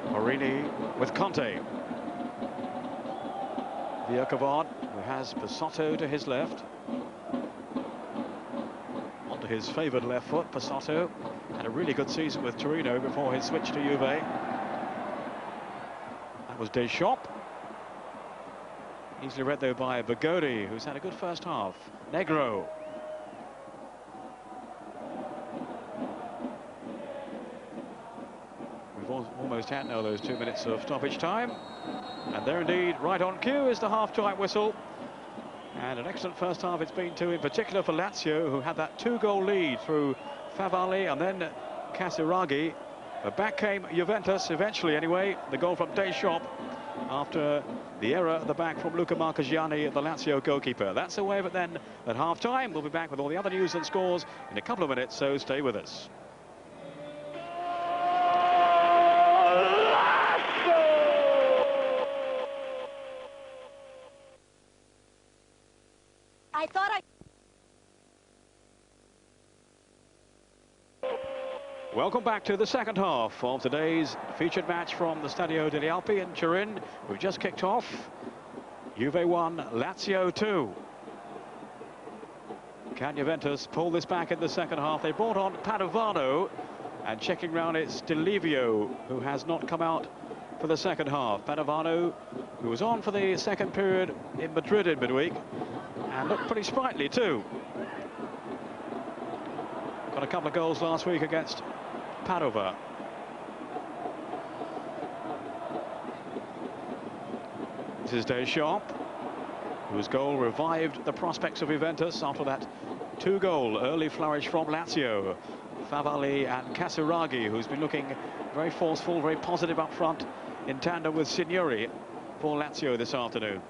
Morini with Conte. Vierkavard, who has Pasotto to his left. Onto his favoured left foot, Pasotto had a really good season with Torino before his switch to Juve. That was Deschamps. Easily read though by Bagodi, who's had a good first half. Negro. We've almost had now those 2 minutes of stoppage time. And there indeed, right on cue, is the half-time whistle. And an excellent first half it's been too, in particular for Lazio, who had that 2-goal lead through Favalli and then Casiraghi. But back came Juventus eventually anyway. The goal from Deschamps after the error at the back from Luca Marchegiani, the Lazio goalkeeper. That's the way of it then at half-time. We'll be back with all the other news and scores in a couple of minutes, so stay with us. I thought Welcome back to the second half of today's featured match from the Stadio degli Alpi in Turin. We've just kicked off. Juve 1, Lazio 2. Can Juventus pull this back in the second half? They brought on Padovano, and checking round it's Delivio, who has not come out for the second half. Padovano, who was on for the second period in Madrid in midweek, and looked pretty sprightly too. Got a couple of goals last week against Padova. This is Deschamps, whose goal revived the prospects of Juventus after that 2-goal early flourish from Lazio. Favalli and Casiraghi, who's been looking very forceful, very positive up front in tandem with Signori for Lazio this afternoon.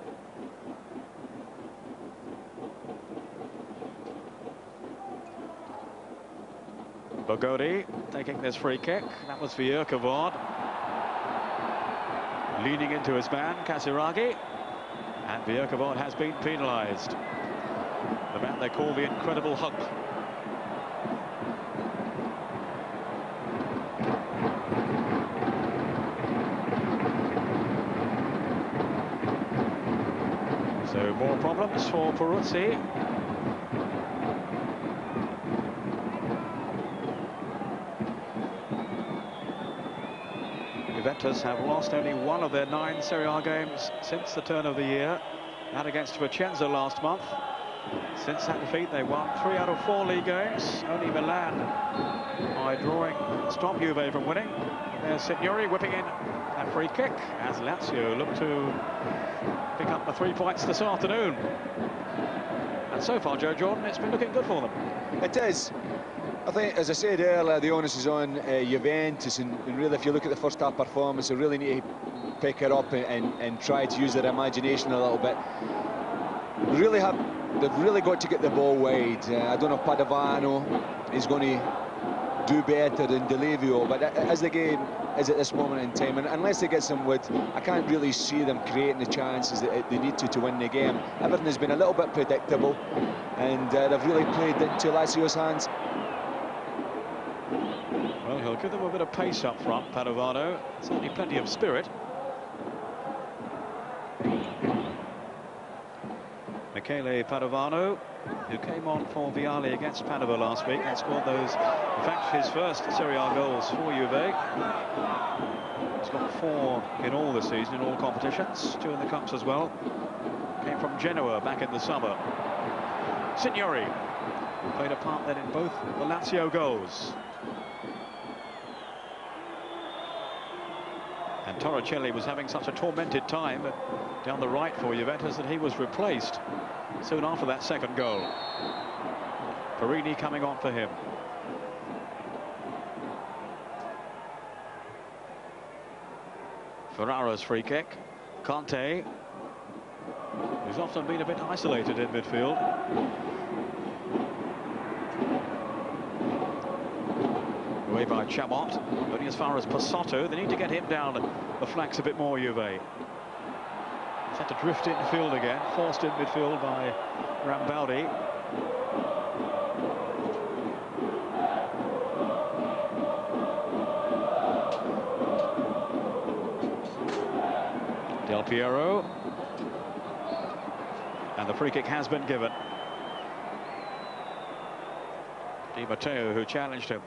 Bagodi taking this free kick. That was Vierkavard. Leaning into his man, Casiraghi. And Vierkavard has been penalised. The man they call the Incredible Hulk. So more problems for Peruzzi. Juventus have lost only one of their 9 Serie A games since the turn of the year. That against Vicenza last month. Since that defeat, they won 3 out of 4 league games. Only Milan, by drawing, stopped Juve from winning. There's Signori whipping in that free kick as Lazio look to pick up the 3 points this afternoon. And so far, Joe Jordan, it's been looking good for them. It is. I think, as I said earlier, the onus is on Juventus, and really, if you look at the first half performance, they really need to pick it up and try to use their imagination a little bit. They've really got to get the ball wide. I don't know if Padovano is going to do better than Delivio, but as the game is at this moment in time, and unless they get some wood, I can't really see them creating the chances that they need to win the game. Everything has been a little bit predictable, and they've really played into Lazio's hands. Well, he'll give them a bit of pace up front, Padovano. Certainly plenty of spirit. Michele Padovano, who came on for Vialli against Padova last week and scored those, in fact, his first Serie A goals for Juve. He's got 4 in all this season, in all competitions, 2 in the Cups as well. Came from Genoa back in the summer. Signori played a part then in both the Lazio goals. And Torricelli was having such a tormented time down the right for Juventus that he was replaced soon after that second goal. Perini coming on for him. Ferrara's free kick. Conte, who's often been a bit isolated in midfield. Away by Chabot, only as far as Pasotto. They need to get him down the flanks a bit more, Juve. He's had to drift in field again, forced in midfield by Rambaldi. Del Piero. And the free kick has been given. Di Matteo, who challenged him.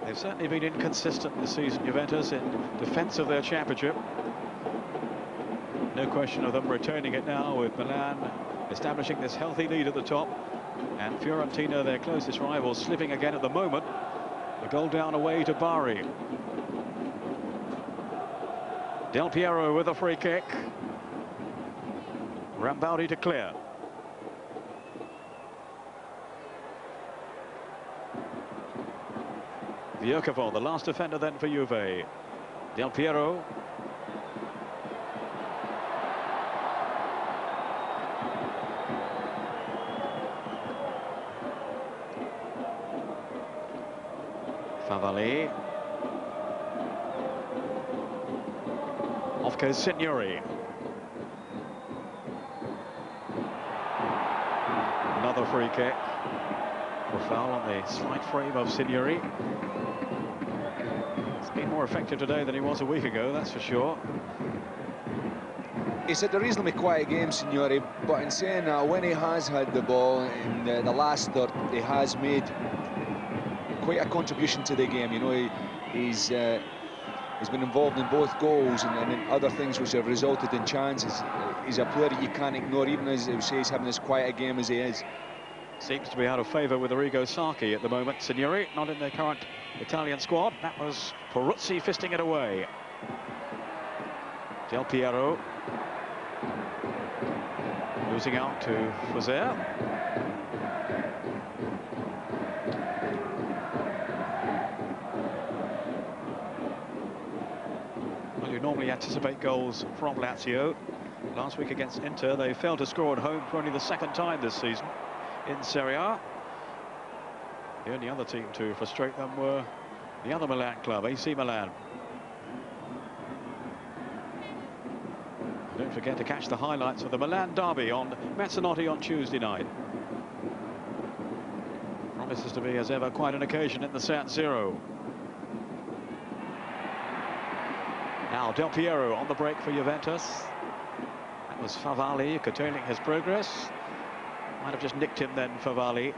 They've certainly been inconsistent this season, Juventus, in defence of their championship. No question of them retaining it now, with Milan establishing this healthy lead at the top. And Fiorentina, their closest rivals, slipping again at the moment. A goal down away to Bari. Del Piero with a free kick. Rambaldi to clear. Vierkovo, the last defender then for Juve. Del Piero. Favalli. Off goes Signori. Another free kick. A foul on the slight frame of Signori. He's been more effective today than he was a week ago, that's for sure. He's had a reasonably quiet game, Signori, but in saying that, when he has had the ball in the last third, he has made quite a contribution to the game. You know, he's been involved in both goals and in other things which have resulted in chances. He's a player that you can't ignore, even as I say, he's having as quiet a game as he is. Seems to be out of favour with Arrigo Sacchi at the moment. Signori, not in the current Italian squad. That was Peruzzi fisting it away. Del Piero. Losing out to Fuser. Well, you normally anticipate goals from Lazio. Last week against Inter, they failed to score at home for only the second time this season in Serie A. The only other team to frustrate them were the other Milan club, AC Milan. Don't forget to catch the highlights of the Milan derby on Mazzanotti on Tuesday night. Promises to be, as ever, quite an occasion in the San Siro. Now Del Piero on the break for Juventus. That was Favalli curtailing his progress. Might have just nicked him then, Favalli.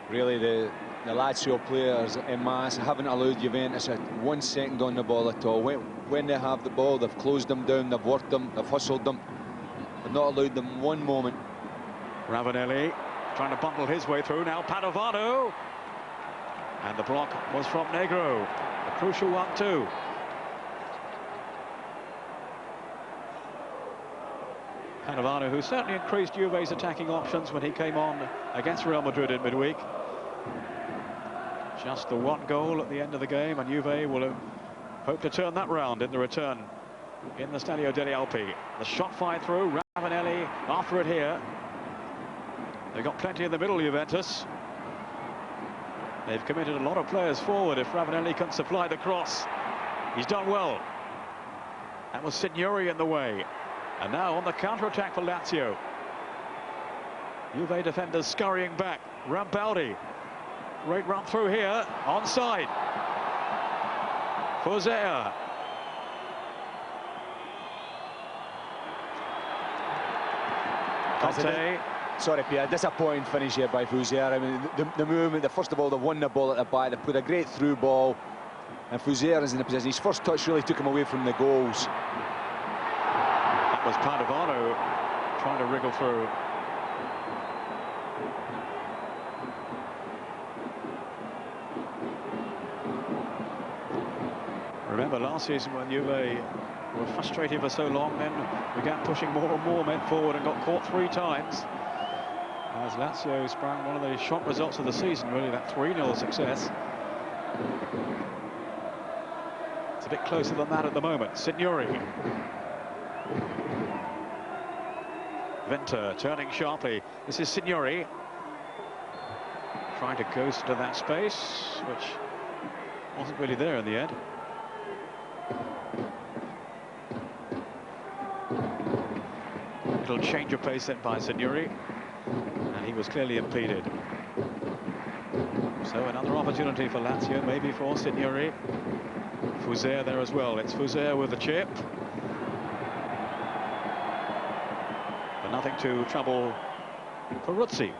Really, the Lazio players en masse haven't allowed Juventus 1 second on the ball at all. When they have the ball, they've closed them down, they've worked them, they've hustled them, but not allowed them one moment. Ravanelli trying to bundle his way through now. Padovano. And the block was from Negro. A crucial one too. Padovano, who certainly increased Juve's attacking options when he came on against Real Madrid in midweek. Just the one goal at the end of the game, and Juve will hope to turn that round in the return in the Stadio degli Alpi. The shot fired through. Ravanelli after it here. They've got plenty in the middle, Juventus. They've committed a lot of players forward. If Ravanelli can supply the cross, he's done well. That was Signori in the way. And now on the counter-attack for Lazio. Juve defenders scurrying back. Rambaldi. Great run through here. Onside. Fuser. Conte. Sorry, Pierre, disappointing finish here by Fuser. I mean, the movement, first of all, they won the ball at the back, they put a great through ball, and Fuser is in the position. His first touch really took him away from the goals. That was Padovano trying to wriggle through. Remember last season when Juve were frustrated for so long, then began pushing more and more men forward and got caught 3 times. As Lazio sprang one of the shock results of the season, really, that 3-0 success. It's a bit closer than that at the moment. Signori. Vinter turning sharply. This is Signori. Trying to ghost into that space, which wasn't really there in the end. Little change of pace then by Signori, and he was clearly impeded. So another opportunity for Lazio, maybe for Signori. Fuser there as well. It's Fuser with the chip. But nothing to trouble Peruzzi.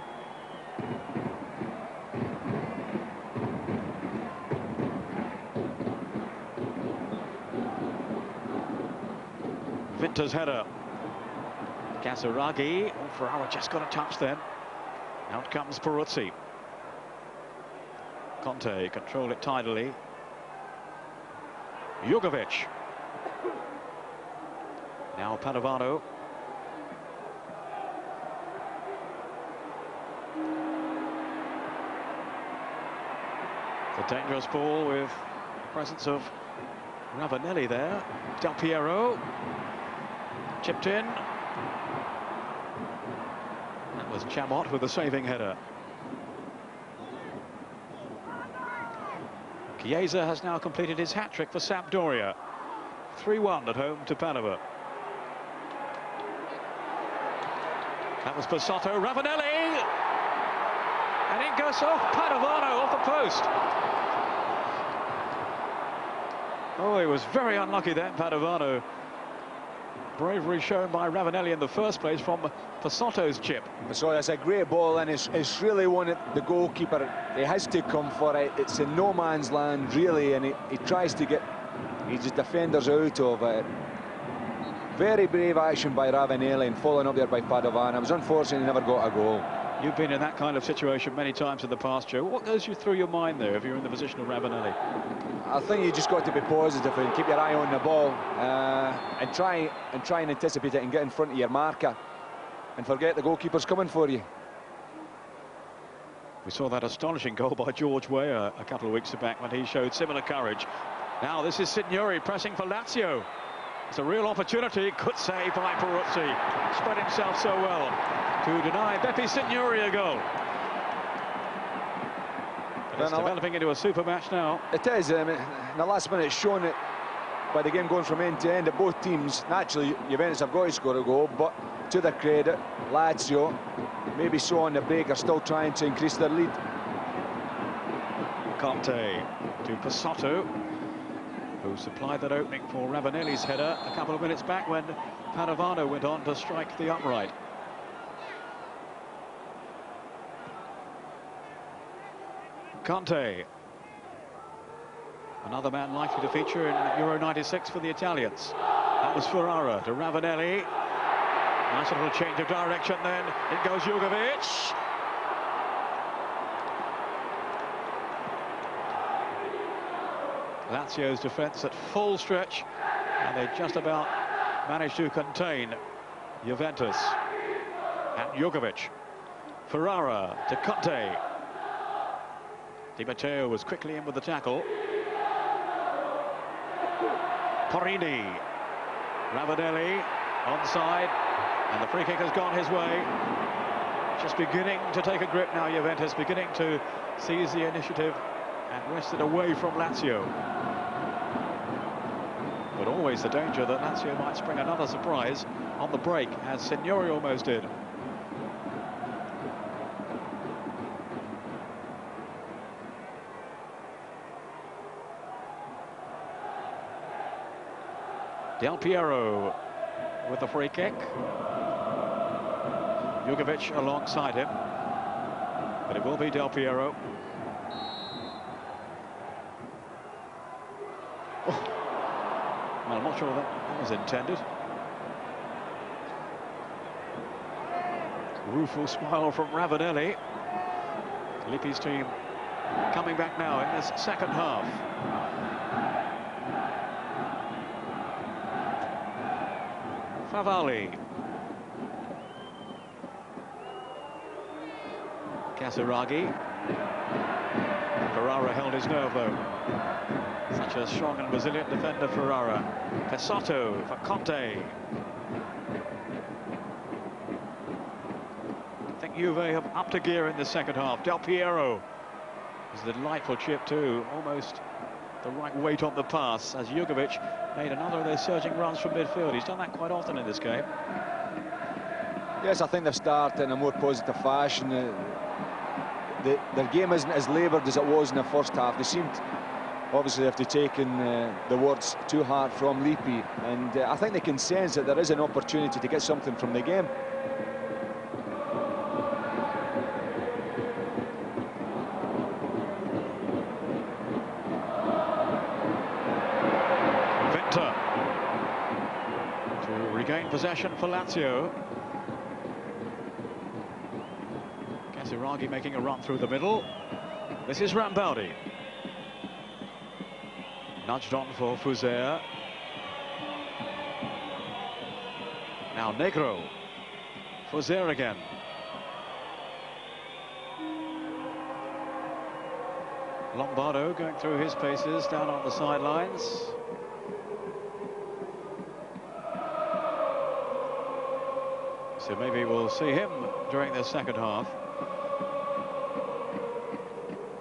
Vinter's header. Casaraghi. Oh, Ferrara just got a touch then. Out comes Peruzzi. Conte control it tidily. Jugovic. Now Padovano. The dangerous ball with the presence of Ravanelli there. Del Piero. Chipped in. That was Chamot with the saving header. Chiesa has now completed his hat-trick for Sampdoria. 3-1 at home to Padova. That was Pasotto. Ravanelli! And it goes off Padovano, off the post. Oh, he was very unlucky then, Padovano. Bravery shown by Ravanelli in the first place from Pasotto's chip. So it's a great ball, and it's really one that the goalkeeper, he has to come for it. It's in no man's land, really, and he tries to get his defenders out of it. Very brave action by Ravanelli and following up there by Padovano. It was unfortunate he never got a goal. You've been in that kind of situation many times in the past, Joe. What goes you through your mind there if you're in the position of Ravanelli? I think you just got to be positive and keep your eye on the ball and try and anticipate it and get in front of your marker and forget the goalkeeper's coming for you. We saw that astonishing goal by George Weah a couple of weeks back when he showed similar courage. Now this is Signori pressing for Lazio. It's a real opportunity. Good save by Peruzzi. Spread himself so well to deny Beppe Signori a goal. But it's developing into a super match now. It is. In the last minute, it's shown it by the game going from end to end of both teams. Naturally, Juventus have got to score a goal, but to their credit, Lazio, maybe so on the break, are still trying to increase their lead. Conte to Pasotto, who supplied that opening for Ravanelli's header a couple of minutes back when Padovano went on to strike the upright. Conte, another man likely to feature in Euro 96 for the Italians. That was Ferrara to Ravanelli. Nice little change of direction then. In goes Jugovic. Lazio's defence at full stretch, and they just about managed to contain Juventus. And Jugovic. Ferrara to Conte. Di Matteo was quickly in with the tackle. Porini. Ravanelli onside, and the free kick has gone his way. Just beginning to take a grip now, Juventus, beginning to seize the initiative and wrest it away from Lazio. But always the danger that Lazio might spring another surprise on the break, as Signori almost did. Del Piero with the free kick. Jugovic alongside him, but it will be Del Piero. Oh. Well, I'm not sure that was intended. Rueful smile from Ravanelli. Lippi's team coming back now in this second half. Favalli. Casaraghi. Ferrara held his nerve though. Such a strong and resilient defender, Ferrara. Pasotto for Conte. think Juve have upped a gear in the second half. Del Piero is a delightful chip too, almost the right weight on the pass, as Jugovic made another of those surging runs from midfield. He's done that quite often in this game. Yes, I think they've started in a more positive fashion. Their game isn't as laboured as it was in the first half. They seemed, obviously, after taking the words too hard from Lippi, and I think they can sense that there is an opportunity to get something from the game. Venter to regain possession for Lazio. Casiraghi making a run through the middle. This is Rambaldi. Nudged on for Fuser. Now Negro. Fuser again. Lombardo going through his paces down on the sidelines. So maybe we'll see him during the second half.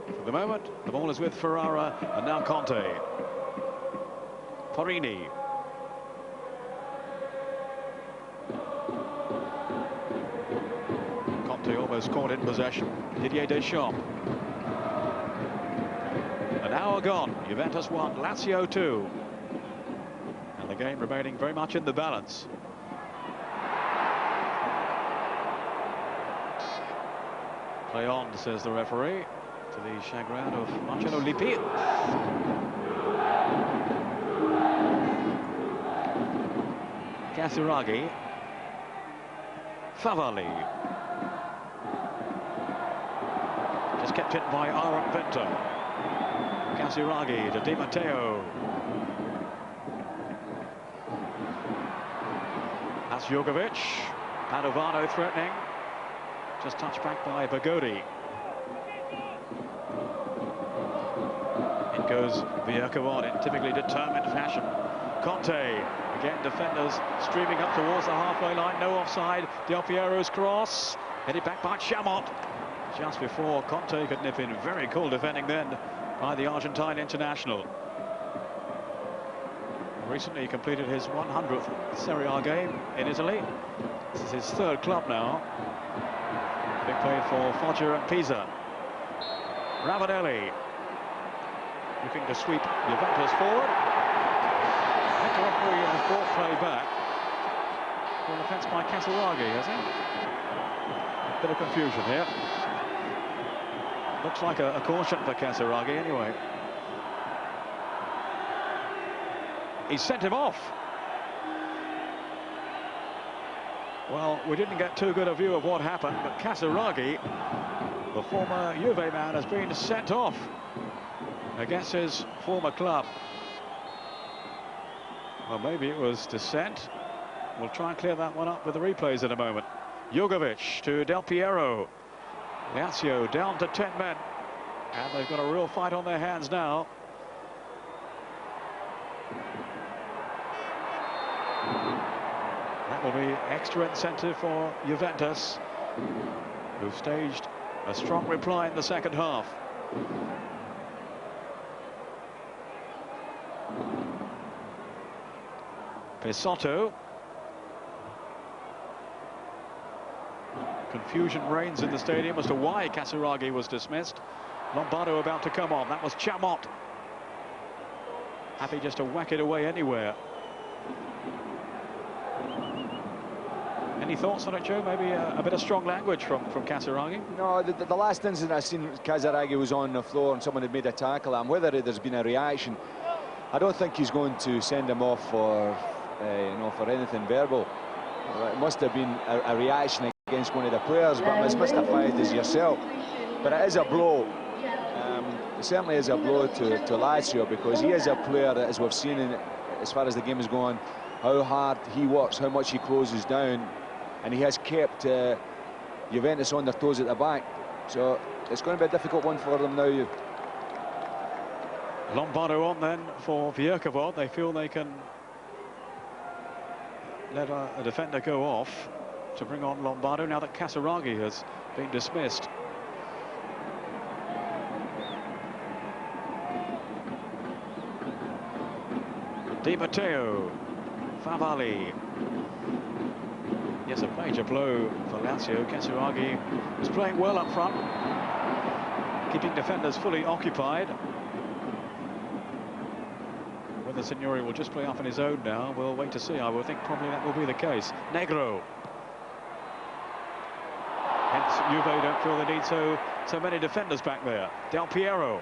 For the moment, the ball is with Ferrara, and now Conte. Porini. Conte almost caught in possession. Didier Deschamps. An hour gone. Juventus 1, Lazio 2. And the game remaining very much in the balance. Play on, says the referee, to the chagrin of Marcello Lippi. Casiraghi. Favalli. Just kept hit by Aaron Venter. Casiraghi to Di Matteo. That's Jugovic. Padovano threatening. Just touched back by Bagodi. In goes Viercovod in typically determined fashion. Conte, again defenders streaming up towards the halfway line, no offside. Del Piero's cross, headed back by Chamot. Just before Conte could nip in. Very cool defending then by the Argentine international. Recently he completed his 100th Serie A game in Italy. This is his third club now. Big play for Foggia and Pisa. Ravanelli looking to sweep Juventus forward. I think the referee has brought play back. An offence by Casiraghi, has he? Bit of confusion here. Looks like a caution for Casiraghi anyway. He sent him off. Well, we didn't get too good a view of what happened, but Casiraghi, the former Juve man, has been sent off against his former club. Well, maybe it was dissent. We'll try and clear that one up with the replays in a moment. Jugovic to Del Piero. Lazio down to 10 men. And they've got a real fight on their hands now. That will be extra incentive for Juventus, who've staged a strong reply in the second half. Pesotto. Confusion reigns in the stadium as to why Casiraghi was dismissed. Lombardo about to come on. That was Chamot. Happy just to whack it away anywhere. Any thoughts on it, Joe? Maybe a bit of strong language from Casiraghi? No, the last incident I seen, Casiraghi was on the floor and someone had made a tackle at him. Whether there's been a reaction, I don't think he's going to send him off for, for anything verbal. It must have been a reaction against one of the players, but I'm as mystified as yourself. But it is a blow. It certainly is a blow to Lazio, because he is a player that, as we've seen as far as the game is going, how hard he works, how much he closes down, and he has kept Juventus on their toes at the back. So it's going to be a difficult one for them now. Lombardo on then for Viercovod. They feel they can let a defender go off. to bring on Lombardo now that Casiraghi has been dismissed. Di Matteo, Favalli. Yes, a major blow for Lazio. Casiraghi was playing well up front, keeping defenders fully occupied. Whether Signori will just play up on his own now, we'll wait to see. I would think probably that will be the case. Negro. Hence, Juve don't feel they need so many defenders back there. Del Piero.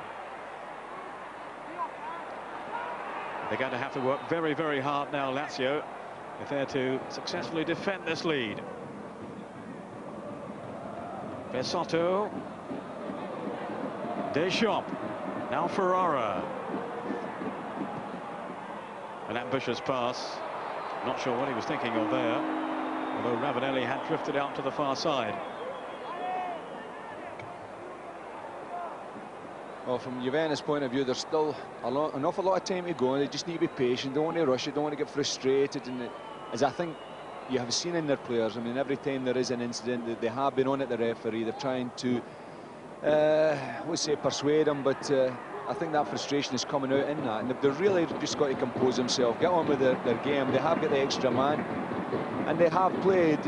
They're going to have to work very, very hard now, Lazio, if they're to successfully defend this lead. Besotto. Deschamps. Now Ferrara. An ambitious pass. Not sure what he was thinking of there, although Ravanelli had drifted out to the far side. Well, from Juventus' point of view, there's still an awful lot of time to go, and they just need to be patient. Don't want to rush it, don't want to get frustrated. And as I think you have seen in their players, I mean, every time there is an incident, they have been on at the referee. They're trying to, let's say, persuade them, but I think that frustration is coming out in that. And they've really just got to compose themselves, get on with their game. They have got the extra man, and they have played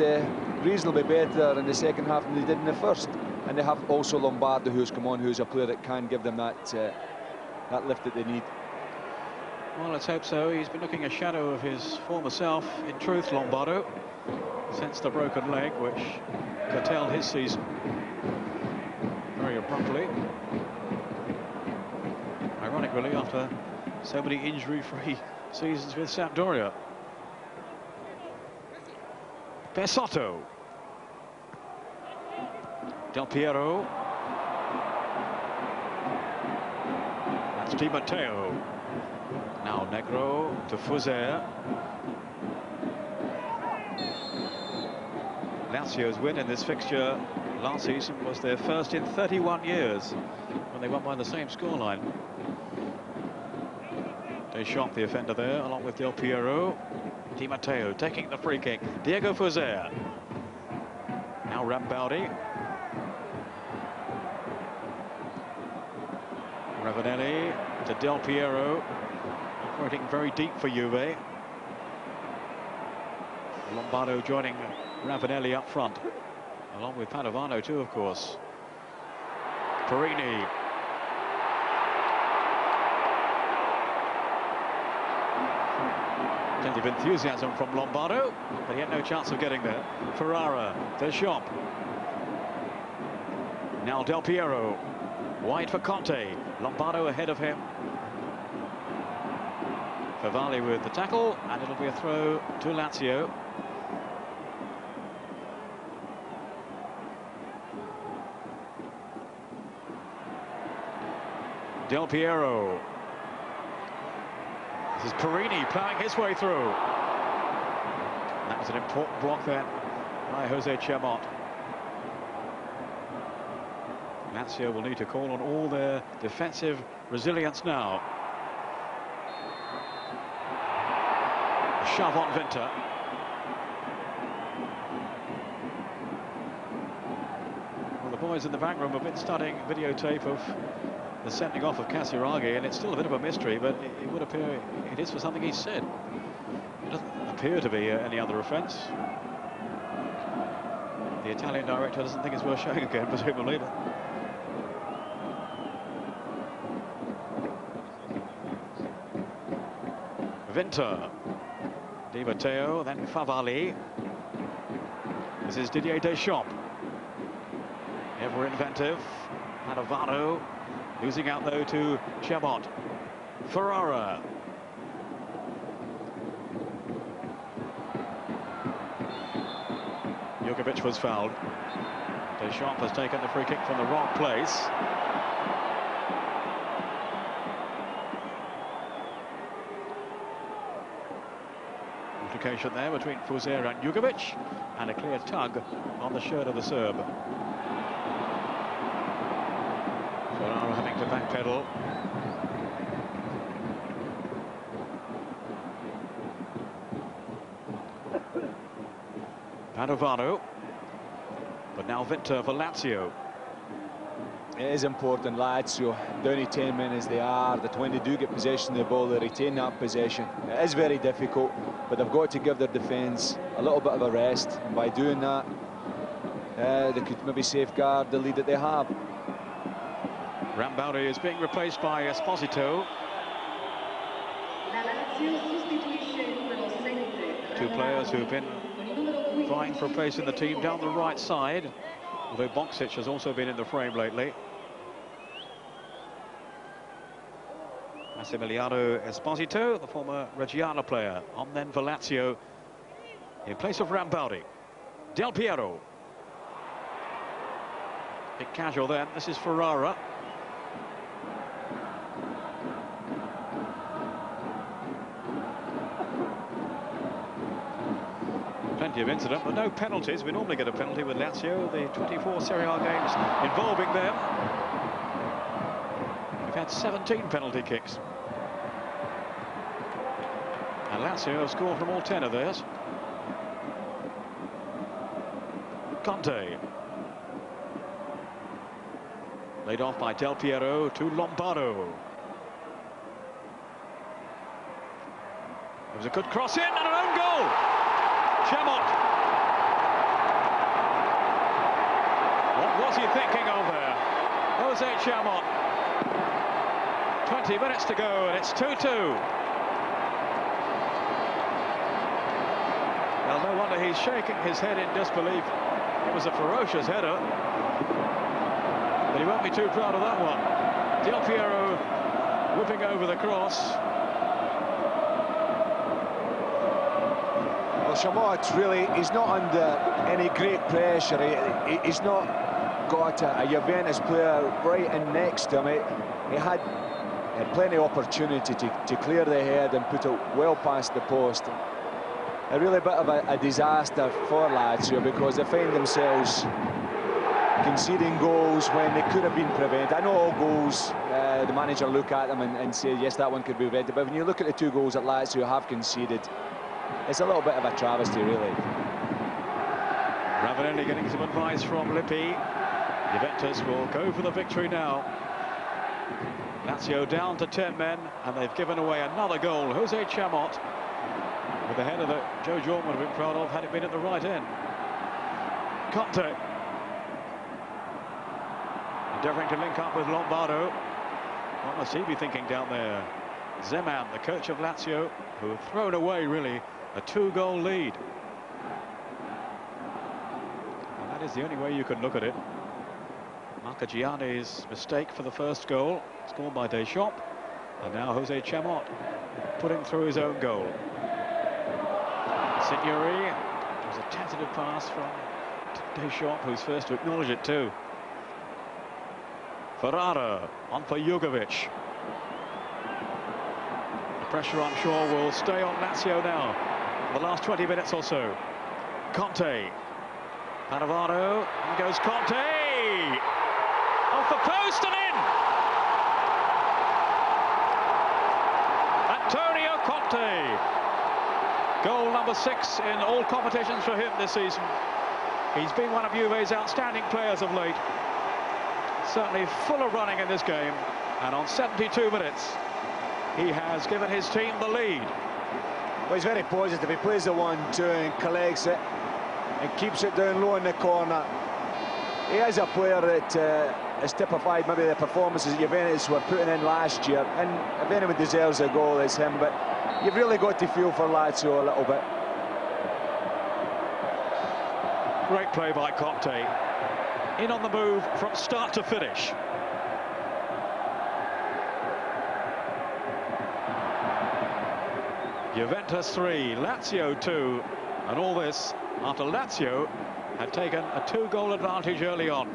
reasonably better in the second half than they did in the first. And they have also Lombardo, who's come on, who's a player that can give them that that lift that they need. Well, let's hope so. He's been looking a shadow of his former self, in truth, Lombardo, since the broken leg, which curtailed his season very abruptly. Ironic, really, after so many injury-free seasons with Sampdoria. Besotto. Del Piero. That's Di Matteo. Now Negro to Fuser. Lazio's win in this fixture last season was their first in 31 years, when they won by the same scoreline. Deschamps, the offender there, along with Del Piero. Di Matteo taking the free kick. Diego Fuser. Now Rambaldi. Ravanelli to Del Piero, operating very deep for Juve. Lombardo joining Ravanelli up front, along with Padovano too, of course. Perini. Plenty of enthusiasm from Lombardo, but he had no chance of getting there. Ferrara, Deschamps. Now Del Piero. Wide for Conte. Lombardo ahead of him. Favalli with the tackle, and it'll be a throw to Lazio. Del Piero. This is Perini ploughing his way through. And that was an important block then by Jose Chermot. Lazio will need to call on all their defensive resilience now. A shove on Winter. Well, the boys in the back room have been studying videotape of the sending off of Casiraghi, and it's still a bit of a mystery, but it would appear it is for something he said. It doesn't appear to be any other offence. The Italian director doesn't think it's worth showing again, presumably. Winter. Di Matteo, then Favalli. This is Didier Deschamps. Ever inventive. Padovano. Losing out, though, to Chermot. Ferrara. Jugovic was fouled. Deschamps has taken the free kick from the wrong place. There between Fuser and Jugovic, and a clear tug on the shirt of the Serb. Ferrara having to backpedal. Padovano. But now Vinter for Lazio. It is important, Lazio, down to 10 men as they are, that when they do get possession of the ball, they retain that possession. It is very difficult, but they've got to give their defence a little bit of a rest. And by doing that, they could maybe safeguard the lead that they have. Rambaudi is being replaced by Esposito. Two players who've been vying for a place in the team down the right side, although Boksic has also been in the frame lately. Massimiliano Esposito, the former Reggiana player, on then for Lazio in place of Rambaudi. Del Piero. Bit casual then. This is Ferrara. Plenty of incident, but no penalties. We normally get a penalty with Lazio, the 24 Serie A games involving them. We've had 17 penalty kicks. And Lazio have scored from all 10 of theirs. Conte. Laid off by Del Piero to Lombardo. It was a good cross in and an own goal. Chamot. What was he thinking of there? Jose Chamot. 20 minutes to go and it's 2-2. Well, no wonder he's shaking his head in disbelief. It was a ferocious header. But he won't be too proud of that one. Del Piero whipping over the cross. Well, Chamot really, he's not under any great pressure. He's not got a Juventus player right in next to him. He had plenty of opportunity to clear the head and put it well past the post. A really bit of a disaster for Lazio because they find themselves conceding goals when they could have been prevented. I know all goals, the manager look at them and say, yes, that one could be prevented. But when you look at the two goals that Lazio have conceded, it's a little bit of a travesty, really. Ravanelli getting some advice from Lippi. Juventus will go for the victory now. Lazio down to 10 men, and they've given away another goal. Jose Chamot, with a header that Joe Jordan would have been proud of had it been at the right end. Conte. Endeavouring to link up with Lombardo. What must he be thinking down there? Zeman, the coach of Lazio, who have thrown away, really, a 2-goal lead. And that is the only way you can look at it. Marcagiani's mistake for the first goal, scored by Deschamps, and now Jose Chamot putting through his own goal. Signori, it was a tentative pass from Deschamps, who's first to acknowledge it too. Ferrara on for Jugovic. The pressure, I'm sure, will stay on Lazio now for the last 20 minutes or so. Conte. Padovano. In goes Conte. Off the post and in. Antonio Conte. Goal number 6 in all competitions for him this season. He's been one of Juve's outstanding players of late. Certainly full of running in this game, and on 72 minutes he has given his team the lead. Well, he's very positive. He plays the 1-2 and collects it and keeps it down low in the corner. He is a player that has typified maybe the performances that Juventus were putting in last year, and if anyone deserves a goal, it's him. But you've really got to feel for Lazio a little bit. Great play by Conte. In on the move from start to finish. Juventus 3, Lazio 2, and all this after Lazio had taken a 2-goal advantage early on.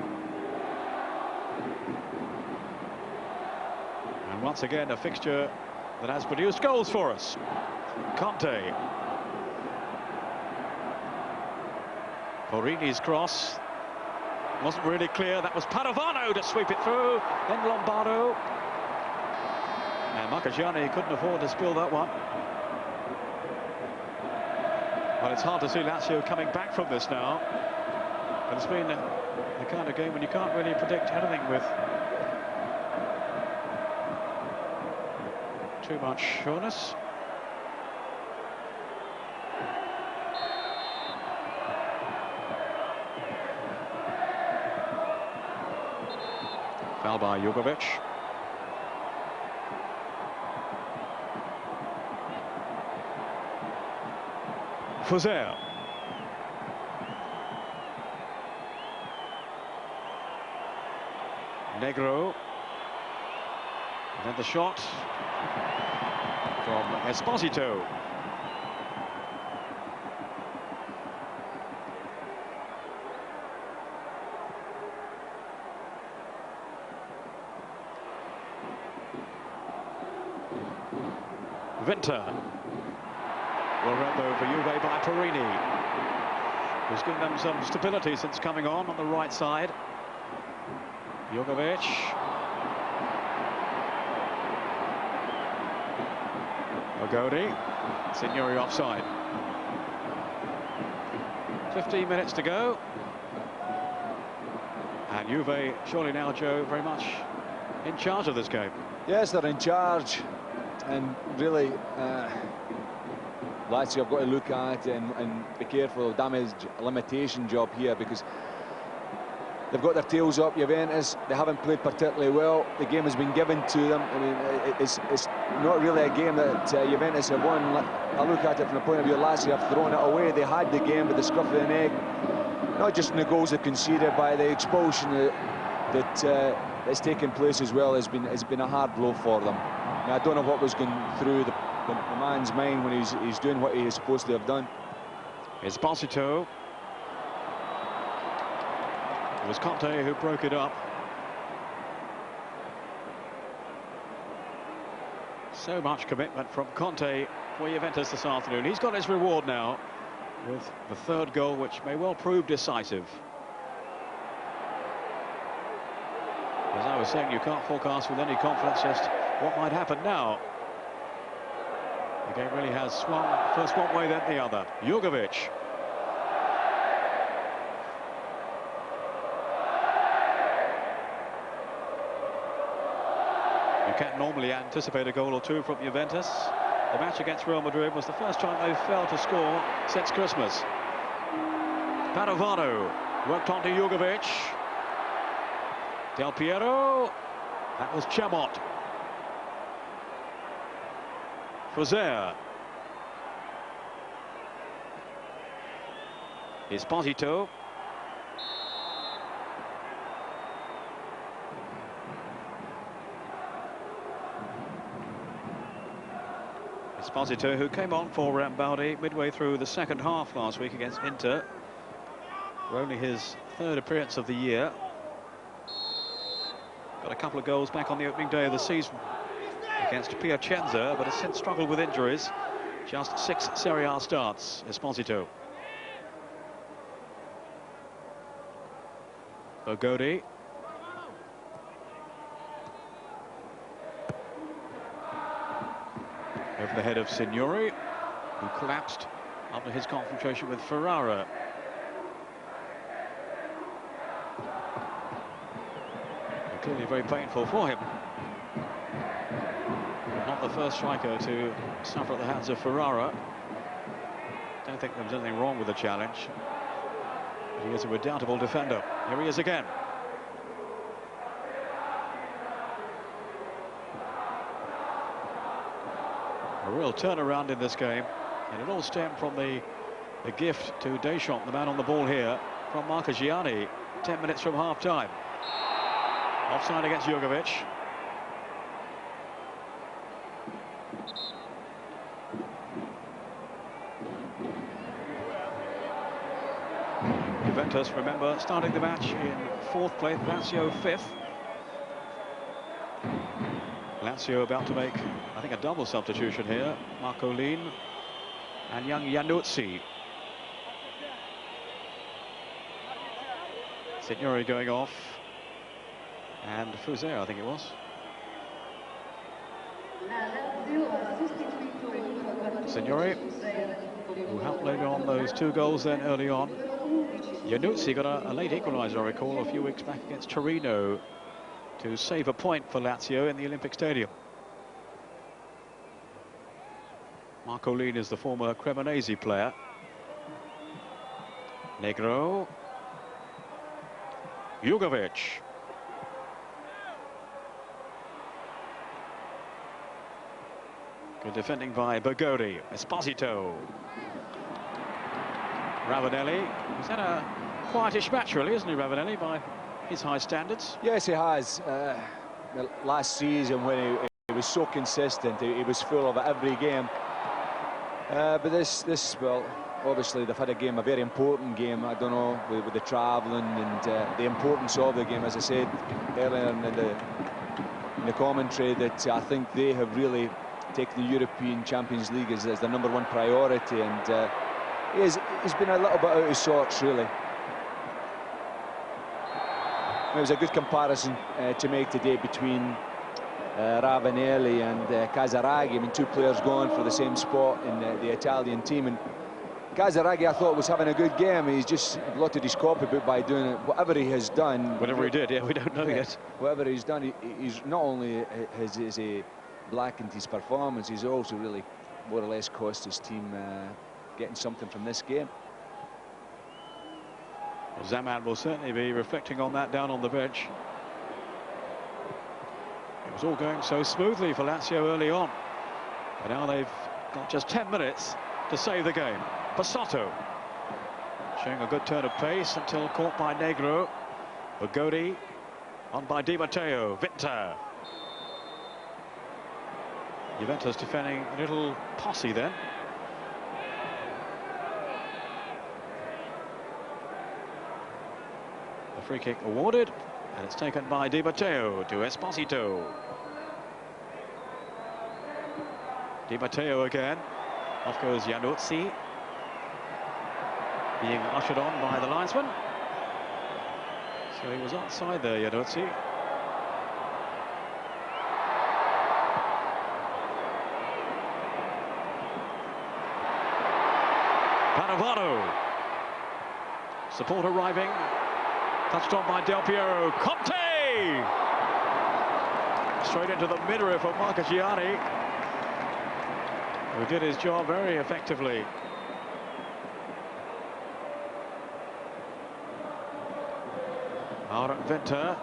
And once again, a fixture that has produced goals for us. Conte. Porini's cross. Wasn't really clear. That was Padovano to sweep it through. Then Lombardo. And Marcagiani couldn't afford to spill that one. Well, it's hard to see Lazio coming back from this now. But it's been the kind of game when you can't really predict anything with too much sureness. Foul by Jugovic. Fuser. Negro. And then the shot from Esposito. Winter. Well read though for Juve by Torini, who's given them some stability since coming on the right side. Jugovic. Ogodi. Signori offside. 15 minutes to go. And Juve, surely now, Joe, very much in charge of this game. Yes, they're in charge. And really, Lazio have got to look at and be careful of damage limitation job here, because they've got their tails up. Juventus, they haven't played particularly well. The game has been given to them. I mean, it's not really a game that Juventus have won. I look at it from the point of view Lazio have thrown it away. They had the game with the scruff of the neck. Not just in the goals they conceded, by the expulsion that's taken place as well has been a hard blow for them. I mean, I don't know what was going through the man's mind when he's doing what he is supposed to have done. Esposito. It was Conte who broke it up. So much commitment from Conte for Juventus this afternoon. He's got his reward now with the third goal, which may well prove decisive. As I was saying, you can't forecast with any confidence just what might happen now. The game really has swung first one way, then the other. Jugovic. You can't normally anticipate a goal or two from Juventus. The match against Real Madrid was the first time they failed to score since Christmas. Padovano worked on to Jugovic. Del Piero. That was Chamot. Fuser. Esposito. Esposito, who came on for Rambaldi midway through the second half last week against Inter. Only his third appearance of the year. Got a couple of goals back on the opening day of the season against Piacenza, but has since struggled with injuries. Just 6 Serie A starts, Esposito. Ogodi. Over the head of Signori, who collapsed after his confrontation with Ferrara. And clearly very painful for him. Not the first striker to suffer at the hands of Ferrara. Don't think there was anything wrong with the challenge. He is a redoubtable defender. Here he is again. A real turnaround in this game, and it all stemmed from the gift to Deschamps, the man on the ball here, from Marchigiani, 10 minutes from half-time. Offside against Jugovic. Juventus, remember, starting the match in 4th place, Lazio 5th. Lazio about to make, I think, a double substitution here. Marcolin and young Iannuzzi. Signori going off. And Fuser, I think it was. Signori. who helped later on those 2 goals then early on. Januzzi got a late equaliser, I recall, a few weeks back against Torino to save a point for Lazio in the Olympic Stadium. Marcolin is the former Cremonese player. Negro. Jugovic. Good defending by Bergodi. Esposito. Ravanelli. He's had a quietish match, really, isn't he, Ravanelli, by his high standards? Yes, he has. Last season, when he was so consistent, he was full of it every game. But this, well, obviously they've had a very important game. I don't know, with the travelling and the importance of the game. As I said earlier in the commentary, that I think they have really taken the European Champions League as their #1 priority, and he's been a little bit out of sorts, really. It was a good comparison to make today between Ravanelli and Casaraghi. I mean, 2 players going for the same spot in the Italian team, and Casaraghi, I thought, was having a good game. He's just blotted his copybook by doing it. Whatever he has done, Whatever he did, yeah, we don't know yet. Whatever he's done, he's not only has he blackened his performance, he's also really more or less cost his team getting something from this game. Well, Zaman will certainly be reflecting on that down on the bench. It was all going so smoothly for Lazio early on, but now they've got just 10 minutes to save the game. Passato showing a good turn of pace until caught by Negro. Bergodi on by Di Matteo. Vinter. Juventus defending a little posse then. The free kick awarded, and it's taken by Di Matteo to Esposito. Di Matteo again. Off goes Januzzi, being ushered on by the linesman. So he was outside there, Januzzi. Padovano. Support arriving. Touched on by Del Piero. Conte! Straight into the midriff of Marchigiani, who did his job very effectively. Out at Vinter.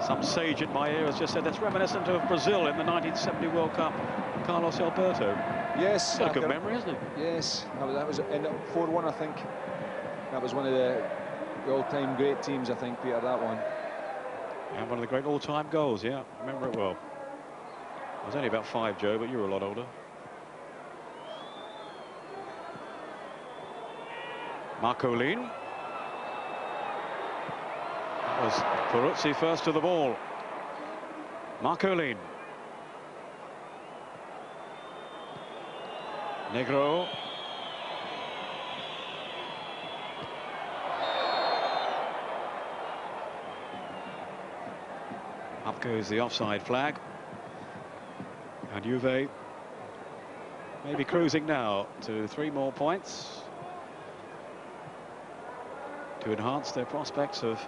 Some sage in my ear has just said that's reminiscent of Brazil in the 1970 World Cup. Carlos Alberto. Yes. Got a good memory, isn't it? Yes, that was in 4-1, I think. That was one of the all-time great teams, I think, Peter, that one. And one of the great all-time goals, yeah. I remember it well. I was only about 5, Joe, but you were a lot older. Marcolin. That was Peruzzi first to the ball. Marcolin. Negro. Up goes the offside flag. And Juve maybe cruising now to 3 more points to enhance their prospects of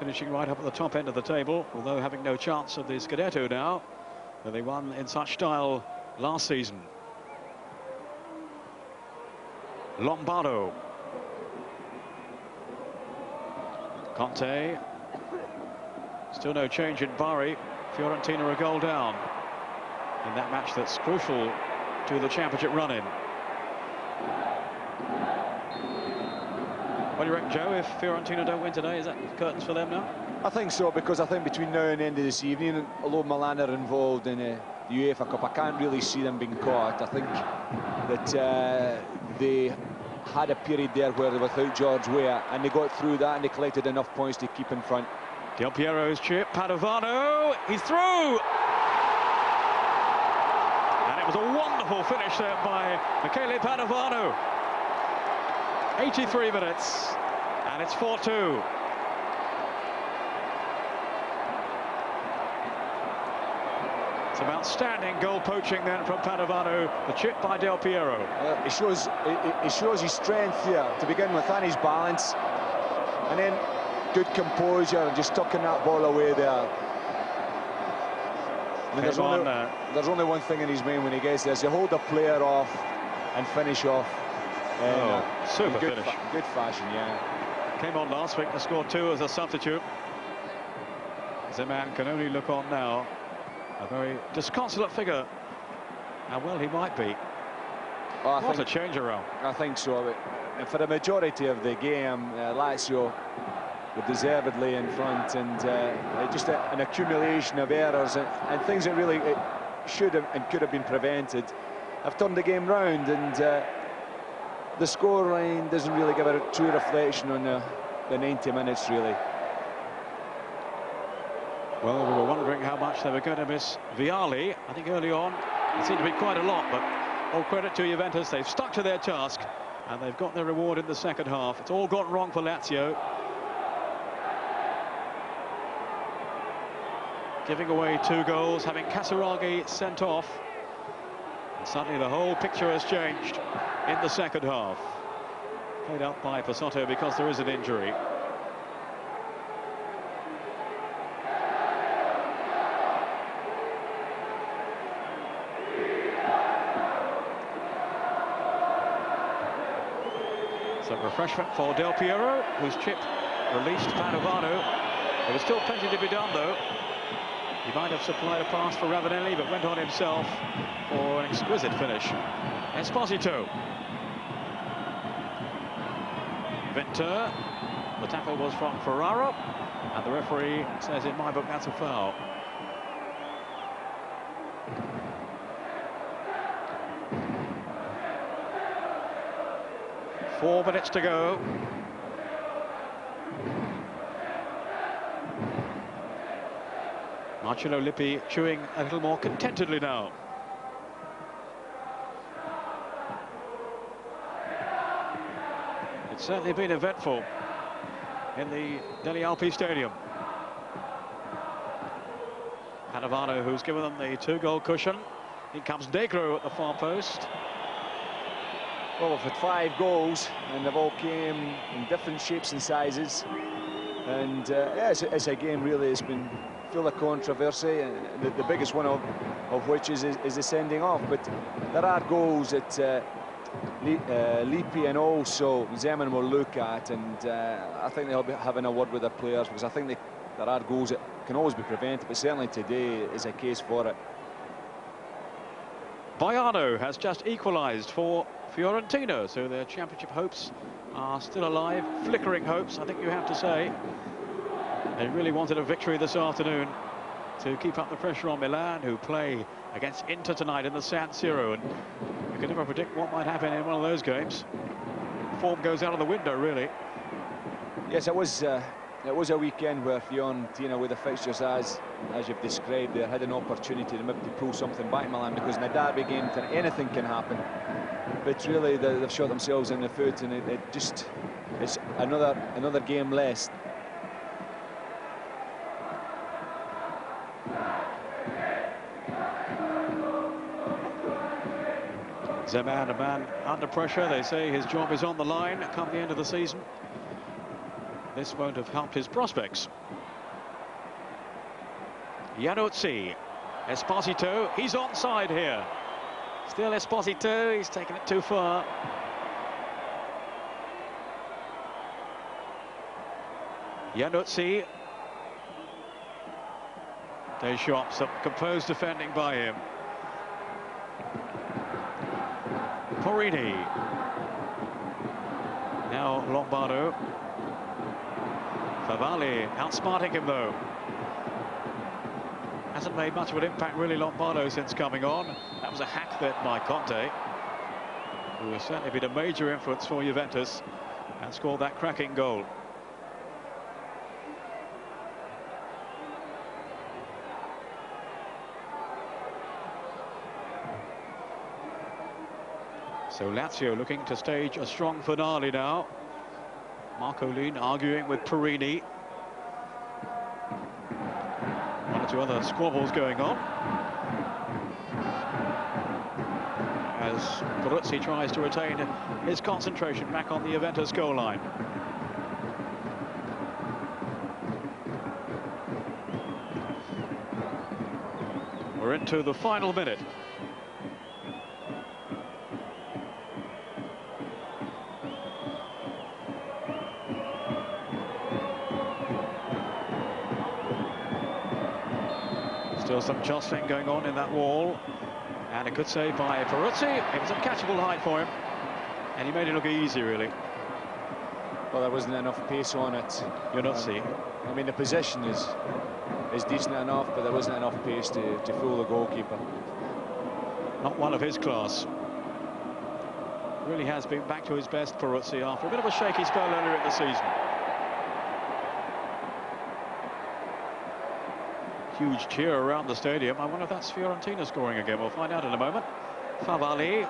finishing right up at the top end of the table, although having no chance of the Scudetto now that they won in such style last season. Lombardo. Conte. Still no change in Bari. Fiorentina a goal down in that match that's crucial to the championship run-in. What do you reckon, Joe? If Fiorentina don't win today, is that curtains for them now? I think so, because I think between now and the end of this evening, although Milan are involved in the UEFA Cup, I can't really see them being caught. I think that they had a period there where they were without George Weah, and they got through that and they collected enough points to keep in front. Del Piero's chip, Padovano, he's through! And it was a wonderful finish there by Michele Padovano. 83 minutes, and it's 4-2. It's Some outstanding goal poaching then from Padovano. The chip by Del Piero. He shows his strength here to begin with, and his balance, and then good composure and just tucking that ball away there. I mean, there's only one thing in his mind when he gets there: to hold the player off and finish off. Super finish. Good fashion, yeah. Came on last week to score 2 as a substitute. Zeman can only look on now. A very disconsolate figure. How well he might be. Well, What a change around. I think so. And for the majority of the game, Lazio were deservedly in front, and just an accumulation of errors and things that really should have and could have been prevented have turned the game round, and the scoreline doesn't really give a true reflection on the 90 minutes, really. Well, we were wondering how much they were going to miss Vialli. I think early on it seemed to be quite a lot, but all credit to Juventus. They've stuck to their task and they've got their reward in the second half. It's all gone wrong for Lazio. Giving away 2 goals, having Casiraghi sent off. And suddenly the whole picture has changed in the second half. Played out by Pasotto because there is an injury. Some refreshment for Del Piero, whose chip released Padovano. There was still plenty to be done, though. He might have supplied a pass for Ravanelli, but went on himself for an exquisite finish. Esposito. Ventura. The tackle was from Ferraro, and the referee says, in my book, that's a foul. Four minutes to go. Marcello Lippi chewing a little more contentedly now. It's certainly been eventful in the Delle Alpi Stadium. Padovano, who's given them the 2-goal cushion. In comes Negro at the far post. Well, we've had 5 goals, and they've all came in different shapes and sizes. And yeah, it's a game really has been full of controversy, and the biggest one of which is the sending off. But there are goals that Lippi and also Zeman will look at, and I think they'll be having a word with their players, because I think there are goals that can always be prevented, but certainly today is a case for it. Baiano has just equalised for Fiorentina, so their championship hopes are still alive. Flickering hopes, I think you have to say. They really wanted a victory this afternoon to keep up the pressure on Milan, who play against Inter tonight in the San Siro, and you can never predict what might happen in one of those games. Form goes out of the window, really. Yes, it was a weekend where Fiorentina, with the fixtures as you've described, they had an opportunity to maybe pull something back, Milan, because in a derby game anything can happen. But really they've shot themselves in the foot, and it's another game less. Zeman, a man under pressure. They say his job is on the line come the end of the season. This won't have helped his prospects. Iannuzzi. Esposito. He's onside here. Still Esposito. He's taken it too far. Iannuzzi. Deschamps, some composed defending by him. Porini. Now Lombardo. Favali outsmarting him, though. Hasn't made much of an impact, really, Lombardo, since coming on. That was a hack then by Conte, who has certainly been a major influence for Juventus and scored that cracking goal. So Lazio looking to stage a strong finale now. Marcolin arguing with Perini. One or two other squabbles going on. as Peruzzi tries to retain his concentration back on the Juventus goal line. We're into the final minute. Still some jostling going on in that wall. And a good save by Peruzzi. It was a catchable height for him. And he made it look easy, really. Well, there wasn't enough pace on it. You're not seeing. I mean, the position is decent enough, but there wasn't enough pace to fool the goalkeeper. Not one of his class. Really has been back to his best, Peruzzi, after a bit of a shaky spell earlier in the season. Huge cheer around the stadium. I wonder if that's Fiorentina scoring again. We'll find out in a moment. Favali.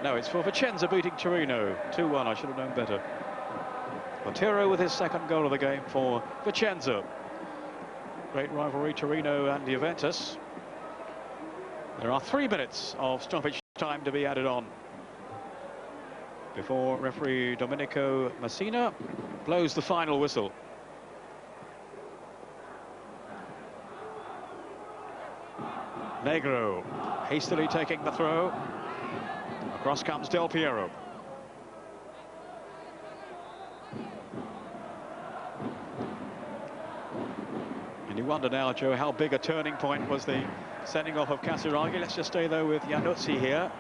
No, it's for Vicenza beating Torino. 2-1, I should have known better. Montero with his second goal of the game for Vicenza. Great rivalry, Torino and Juventus. There are 3 minutes of stoppage time to be added on before referee Domenico Messina blows the final whistle. Negro hastily taking the throw. Across comes Del Piero. And you wonder now, Joe, how big a turning point was the sending off of Casiraghi. Let's just stay though with Iannuzzi here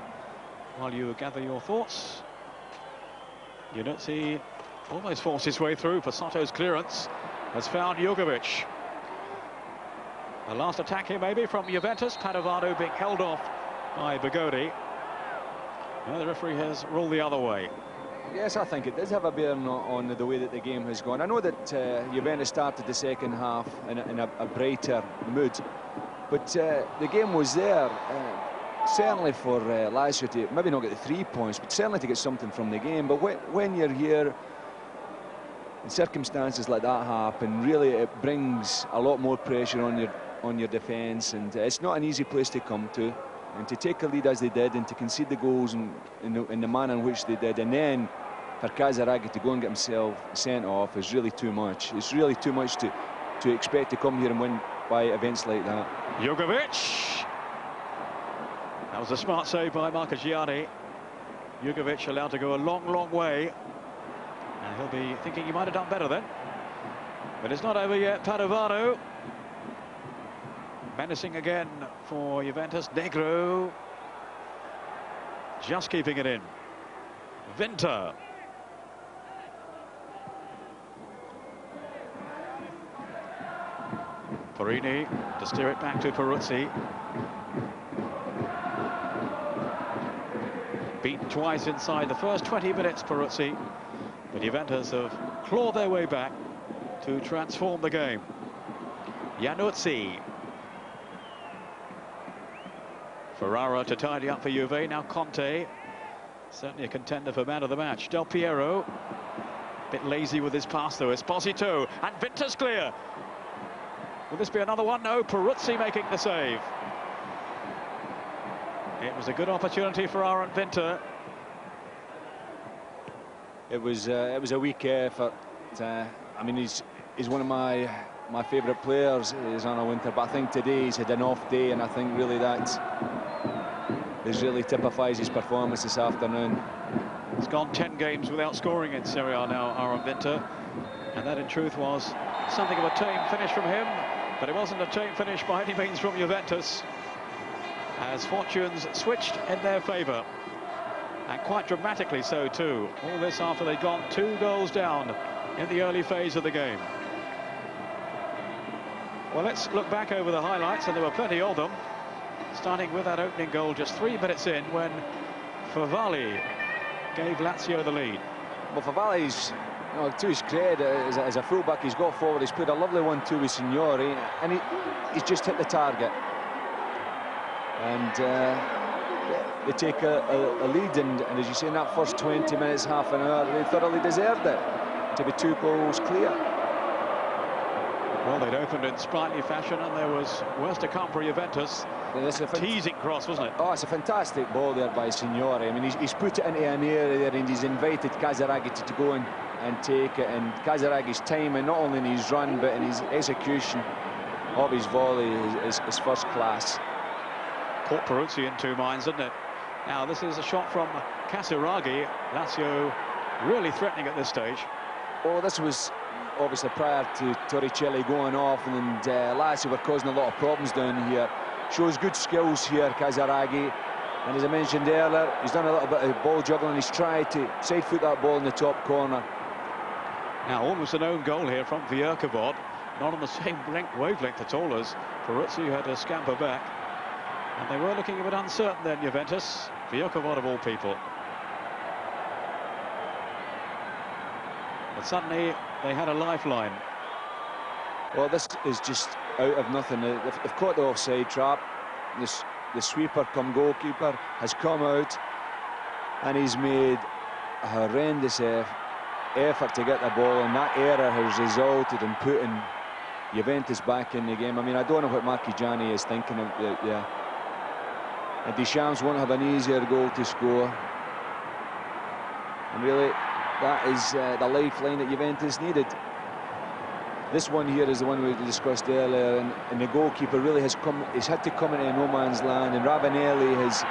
while you gather your thoughts. Iannuzzi almost forced his way through. Passato's clearance has found Jugovic. The last attack here maybe from Juventus. Padovano being held off by Bigodi. Now the referee has ruled the other way. Yes, I think it does have a bearing on the way that the game has gone. I know that Juventus started the second half in a brighter mood, but the game was there, certainly for Lazio to maybe not get the 3 points, but certainly to get something from the game. But when you're here, and circumstances like that happen, really it brings a lot more pressure on your defence, and it's not an easy place to come to. And to take a lead as they did and to concede the goals in the manner in which they did, and then for Casiraghi to go and get himself sent off is really too much. It's really too much to expect to come here and win by events like that. Jugovic. That was a smart save by Marchigiani. Jugovic allowed to go a long, long way. And he'll be thinking he might have done better then. But it's not over yet. Padovano. Menacing again for Juventus. Negro just keeping it in. Vinter. Porini to steer it back to Peruzzi. Beaten twice inside the first 20 minutes, Peruzzi. But Juventus have clawed their way back to transform the game. Iannuzzi. Ferrara to tidy up for Juve. Now Conte, certainly a contender for man of the match. Del Piero, a bit lazy with his pass though. Esposito, and Vinter's clear. Will this be another one? No, Peruzzi making the save. It was a good opportunity for Aaron Vinter. It was a weak effort. I mean, he's one of my favourite players, is Arno Winter, but I think today he's had an off day, and I think really that really typifies his performance this afternoon. He's gone 10 games without scoring in Serie A now, Aaron Vinter, and that in truth was something of a tame finish from him, but it wasn't a tame finish by any means from Juventus, as fortunes switched in their favour, and quite dramatically so too. All this after they'd gone 2 goals down in the early phase of the game. Well, let's look back over the highlights, and there were plenty of them. Starting with that opening goal just 3 minutes in, when Favali gave Lazio the lead. Well, Favali's, to his credit, as a fullback, he's got forward, he's put a lovely 1-2 with Signori, and he's just hit the target. And they take a lead, and as you say, in that first 20 minutes, half an hour, they thoroughly deserved it to be 2 goals clear. Well, they'd opened in sprightly fashion, and there was worse to come for Juventus. Teasing cross, wasn't it? Oh, it's a fantastic ball there by Signore. I mean, he's put it into an area there, and he's invited Casaraghi to go and take it. And Casaraghi's timing, not only in his run, but in his execution of his volley, is first class. Caught Peruzzi in two minds, didn't it? Now, this is a shot from Casaraghi. Lazio really threatening at this stage. Oh, this was obviously prior to Torricelli going off, and Lazio were causing a lot of problems down here. Shows good skills here, Casaraghi, and as I mentioned earlier, he's done a little bit of ball juggling. He's tried to side foot that ball in the top corner. Now, almost an own goal here from Vierkevod, not on the same wavelength at all as Peruzzi, who had to scamper back. And they were looking a bit uncertain then, Juventus. Vierkevod of all people. But suddenly they had a lifeline. Well, this is just out of nothing. They've caught the offside trap. The sweeper come goalkeeper has come out, and he's made a horrendous effort to get the ball, and that error has resulted in putting Juventus back in the game. I mean, I don't know what Marchigiani is thinking of. Yeah. And Deschamps won't have an easier goal to score. And really, that is the lifeline that Juventus needed. This one here is the one we discussed earlier, and the goalkeeper really has had to come into no man's land, and Ravanelli has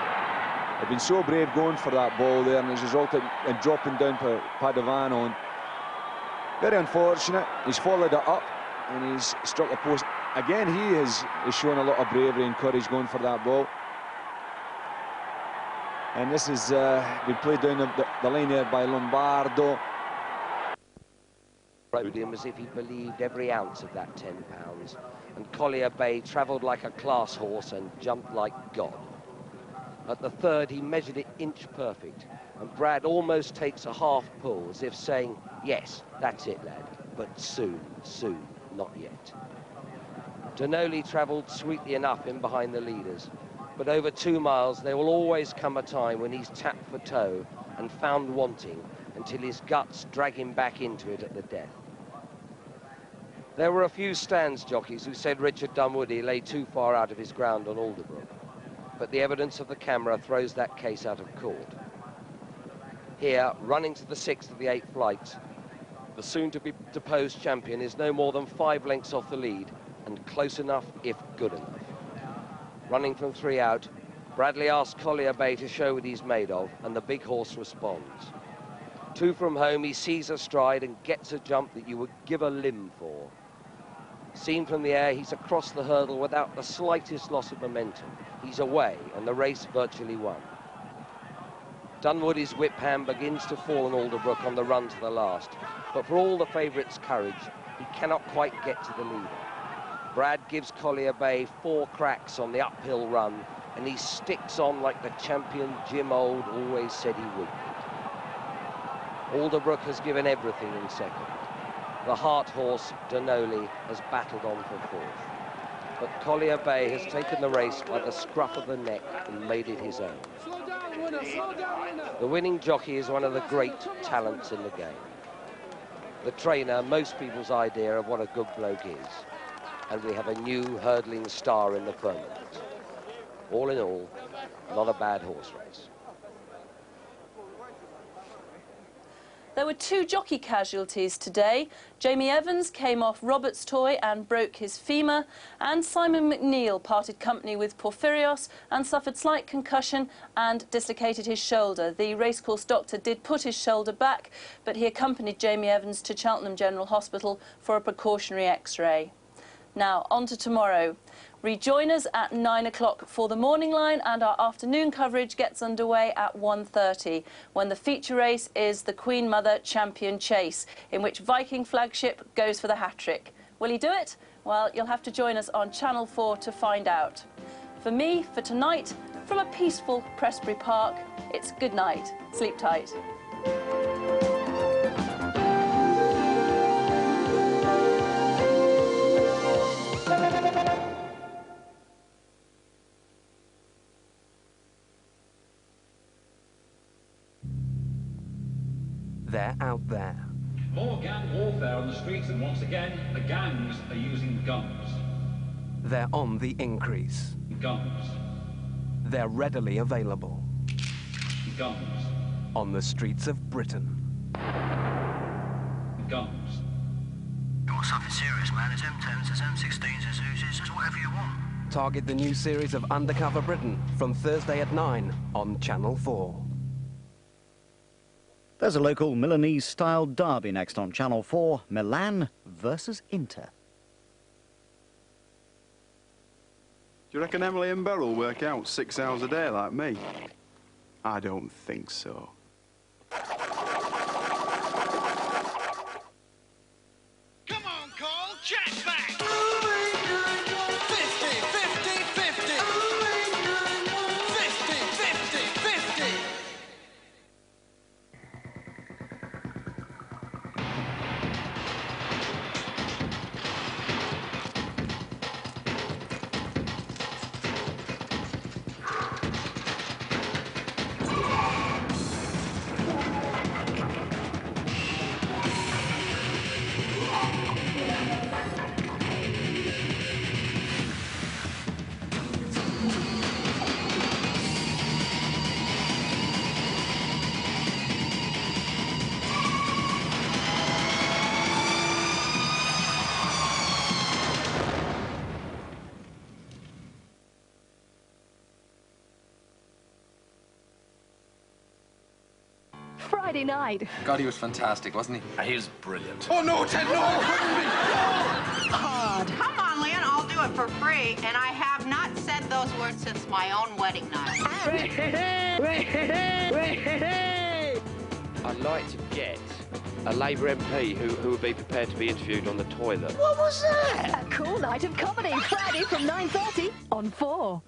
been so brave going for that ball there, and has resulted in dropping down for Padovano. And very unfortunate. He's followed it up, and he's struck the post. Again, he has shown a lot of bravery and courage going for that ball. And this has been played down the line there by Lombardo. Rode him as if he believed every ounce of that 10 pounds. And Collier Bay travelled like a class horse and jumped like God. At the third, he measured it inch perfect. And Brad almost takes a half pull, as if saying, yes, that's it, lad. But soon, not yet. Donoli travelled sweetly enough in behind the leaders. But over 2 miles, there will always come a time when he's tapped for toe and found wanting, until his guts drag him back into it at the death. There were a few stands jockeys who said Richard Dunwoody lay too far out of his ground on Alderbrook, but the evidence of the camera throws that case out of court. Here, running to the 6th of the 8 flights, the soon-to-be deposed champion is no more than 5 lengths off the lead, and close enough if good enough. Running from 3 out, Bradley asks Collier Bay to show what he's made of, and the big horse responds. 2 from home, he sees a stride and gets a jump that you would give a limb for. Seen from the air, he's across the hurdle without the slightest loss of momentum. He's away, and the race virtually won. Dunwoody's whip hand begins to fall on Alderbrook on the run to the last, but for all the favourite's courage, he cannot quite get to the leader. Brad gives Collier Bay 4 cracks on the uphill run, and he sticks on like the champion Jim Old always said he would. Alderbrook has given everything in second. The heart horse, Donoli, has battled on for 4th. But Collier Bay has taken the race by the scruff of the neck and made it his own. The winning jockey is one of the great talents in the game. The trainer, most people's idea of what a good bloke is. And we have a new hurdling star in the firmament. All in all, not a bad horse race. There were 2 jockey casualties today. Jamie Evans came off Robert's toy and broke his femur, and Simon McNeil parted company with Porphyrios and suffered slight concussion and dislocated his shoulder. The racecourse doctor did put his shoulder back, but he accompanied Jamie Evans to Cheltenham General Hospital for a precautionary X-ray. Now, on to tomorrow. Rejoin us at 9 o'clock for the morning line, and our afternoon coverage gets underway at 1:30, when the feature race is the Queen Mother Champion Chase, in which Viking Flagship goes for the hat-trick. Will he do it? Well, you'll have to join us on Channel 4 to find out. For me, for tonight, from a peaceful Prestbury Park, it's good night. Sleep tight. They're out there, More gang warfare on the streets, and once again, the gangs are using guns. They're on the increase. Guns. They're readily available. Guns. On the streets of Britain. Guns. You want something serious, man? There's M10s, there's M16s, there's Uzis, there's whatever you want. Target the new series of Undercover Britain from Thursday at 9 on Channel 4. There's a local Milanese-style derby next on Channel 4, Milan versus Inter. Do you reckon Emily and Beryl will work out 6 hours a day like me? I don't think so. Come on, Cole, check back! 50, 50, 50! 50, 50, 50! Friday night. God, he was fantastic, wasn't he? He was brilliant. Oh, no, Ted, no! Hard. Come on, Lynn, I'll do it for free. And I have not said those words since my own wedding night. I'd like to get a Labour MP who would be prepared to be interviewed on the toilet. What was that? A cool night of comedy, Friday from 9:30 on 4.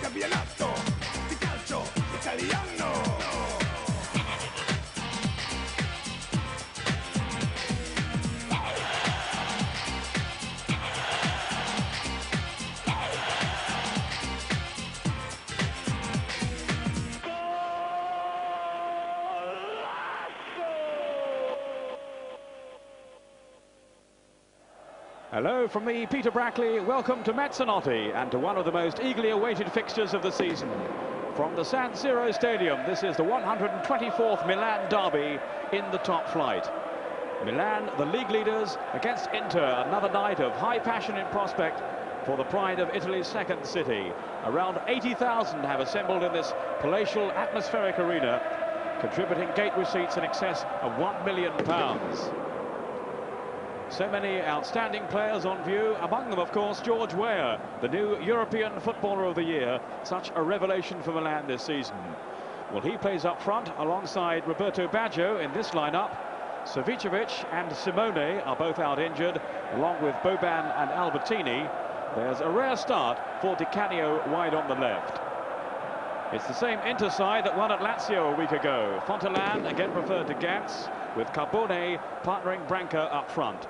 Campionato di calcio italiano. Hello from me, Peter Brackley. Welcome to Mezzanotte and to one of the most eagerly awaited fixtures of the season. From the San Siro Stadium, this is the 124th Milan derby in the top flight. Milan, the league leaders, against Inter, another night of high passion in prospect for the pride of Italy's second city. Around 80,000 have assembled in this palatial atmospheric arena, contributing gate receipts in excess of £1 million. So many outstanding players on view, among them, of course, George Weah, the new European Footballer of the Year, such a revelation for Milan this season. Well, he plays up front alongside Roberto Baggio in this lineup. Savicevic and Simone are both out injured, along with Boban and Albertini. There's a rare start for Di Canio wide on the left. It's the same Inter side that won at Lazio a week ago. Fontelan again preferred to Gantz, with Carbone partnering Branca up front.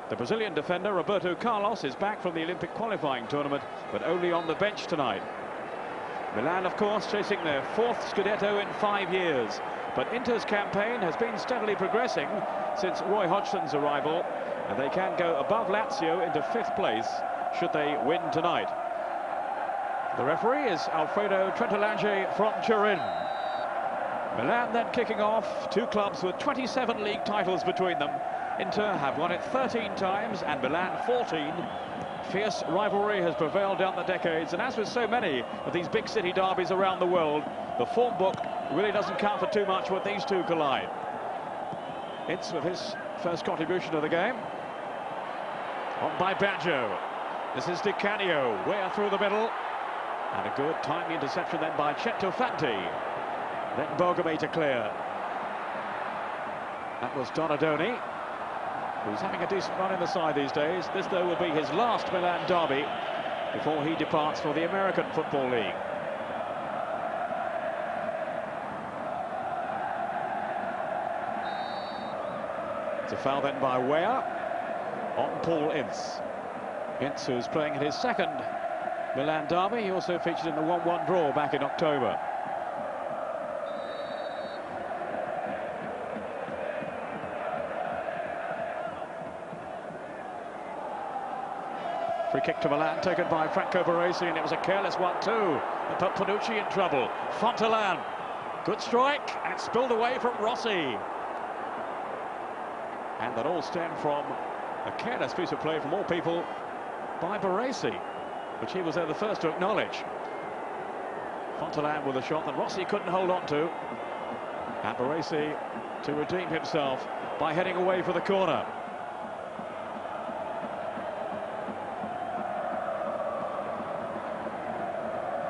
The Brazilian defender Roberto Carlos is back from the Olympic qualifying tournament, but only on the bench tonight. Milan, of course, chasing their 4th Scudetto in 5 years. But Inter's campaign has been steadily progressing since Roy Hodgson's arrival, and they can go above Lazio into 5th place should they win tonight. The referee is Alfredo Trentolage from Turin. Milan then kicking off, two clubs with 27 league titles between them. Inter have won it 13 times and Milan 14. Fierce rivalry has prevailed down the decades, and as with so many of these big city derbies around the world, the form book really doesn't count for too much when these two collide. It's with his first contribution to the game. On by Baggio. This is Di Canio, way through the middle. And a good timely interception then by Centofanti. Then Bergame to clear. That was Donadoni, who's having a decent run in the side these days. This, though, will be his last Milan derby before he departs for the American Football League. It's a foul then by Weah on Paul Ince. Ince, who's playing in his second Milan derby. He also featured in the 1-1 draw back in October. Free kick to Milan, taken by Franco Baresi, and it was a careless one too. It put Panucci in trouble. Fontelan, good strike, and it spilled away from Rossi. And that all stemmed from a careless piece of play from all people by Baresi, which he was there the first to acknowledge. Fontelan with a shot that Rossi couldn't hold on to. And Baresi to redeem himself by heading away for the corner.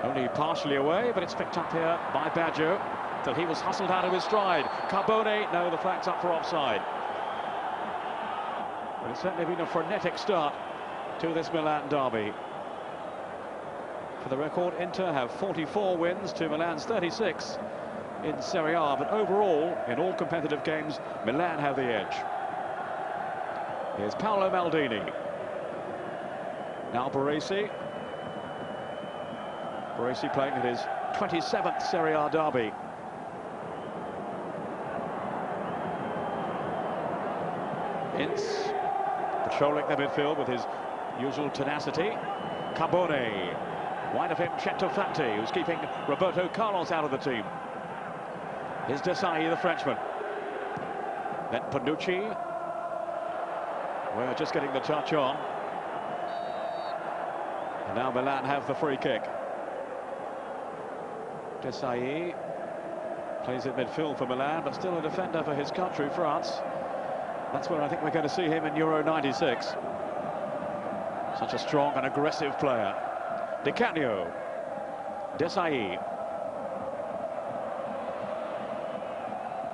Only partially away, but it's picked up here by Baggio till he was hustled out of his stride. Carbone, no, the flag's up for offside. But it's certainly been a frenetic start to this Milan derby. For the record, Inter have 44 wins to Milan's 36 in Serie A, but overall, in all competitive games, Milan have the edge. Here's Paolo Maldini. Now Baresi. Baresi playing at his 27th Serie A derby. Ince patrolling the midfield with his usual tenacity. Carbone. Wide of him, Centofanti, who's keeping Roberto Carlos out of the team. Here's Desai, the Frenchman. Then Panucci. We're just getting the touch on. And now Milan have the free kick. Desai plays at midfield for Milan, but still a defender for his country, France. That's where I think we're going to see him in Euro 96. Such a strong and aggressive player. Di Canio. Desai.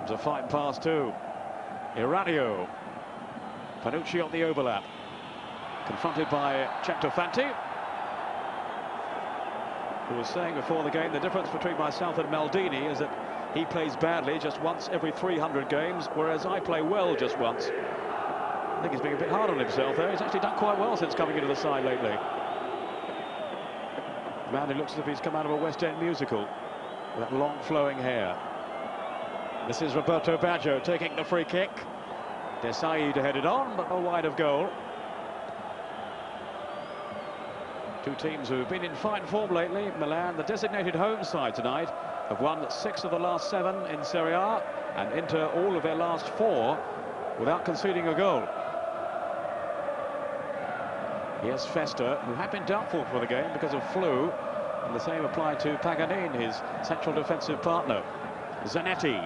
It's a fine pass too. Iranio. Panucci on the overlap. Confronted by Centofanti, who was saying before the game the difference between myself and Maldini is that he plays badly just once every 300 games, whereas I play well just once. I think he's being a bit hard on himself there. He's actually done quite well since coming into the side lately. The man who looks as if he's come out of a West End musical with that long flowing hair. This is Roberto Baggio taking the free kick. Desai to head it on, but no wide of goal. Two teams who have been in fine form lately. Milan, the designated home side tonight, have won 6 of the last 7 in Serie A, and Inter all of their last 4 without conceding a goal. Here's Festa, who had been doubtful for the game because of flu, and the same applied to Paganin, his central defensive partner. Zanetti,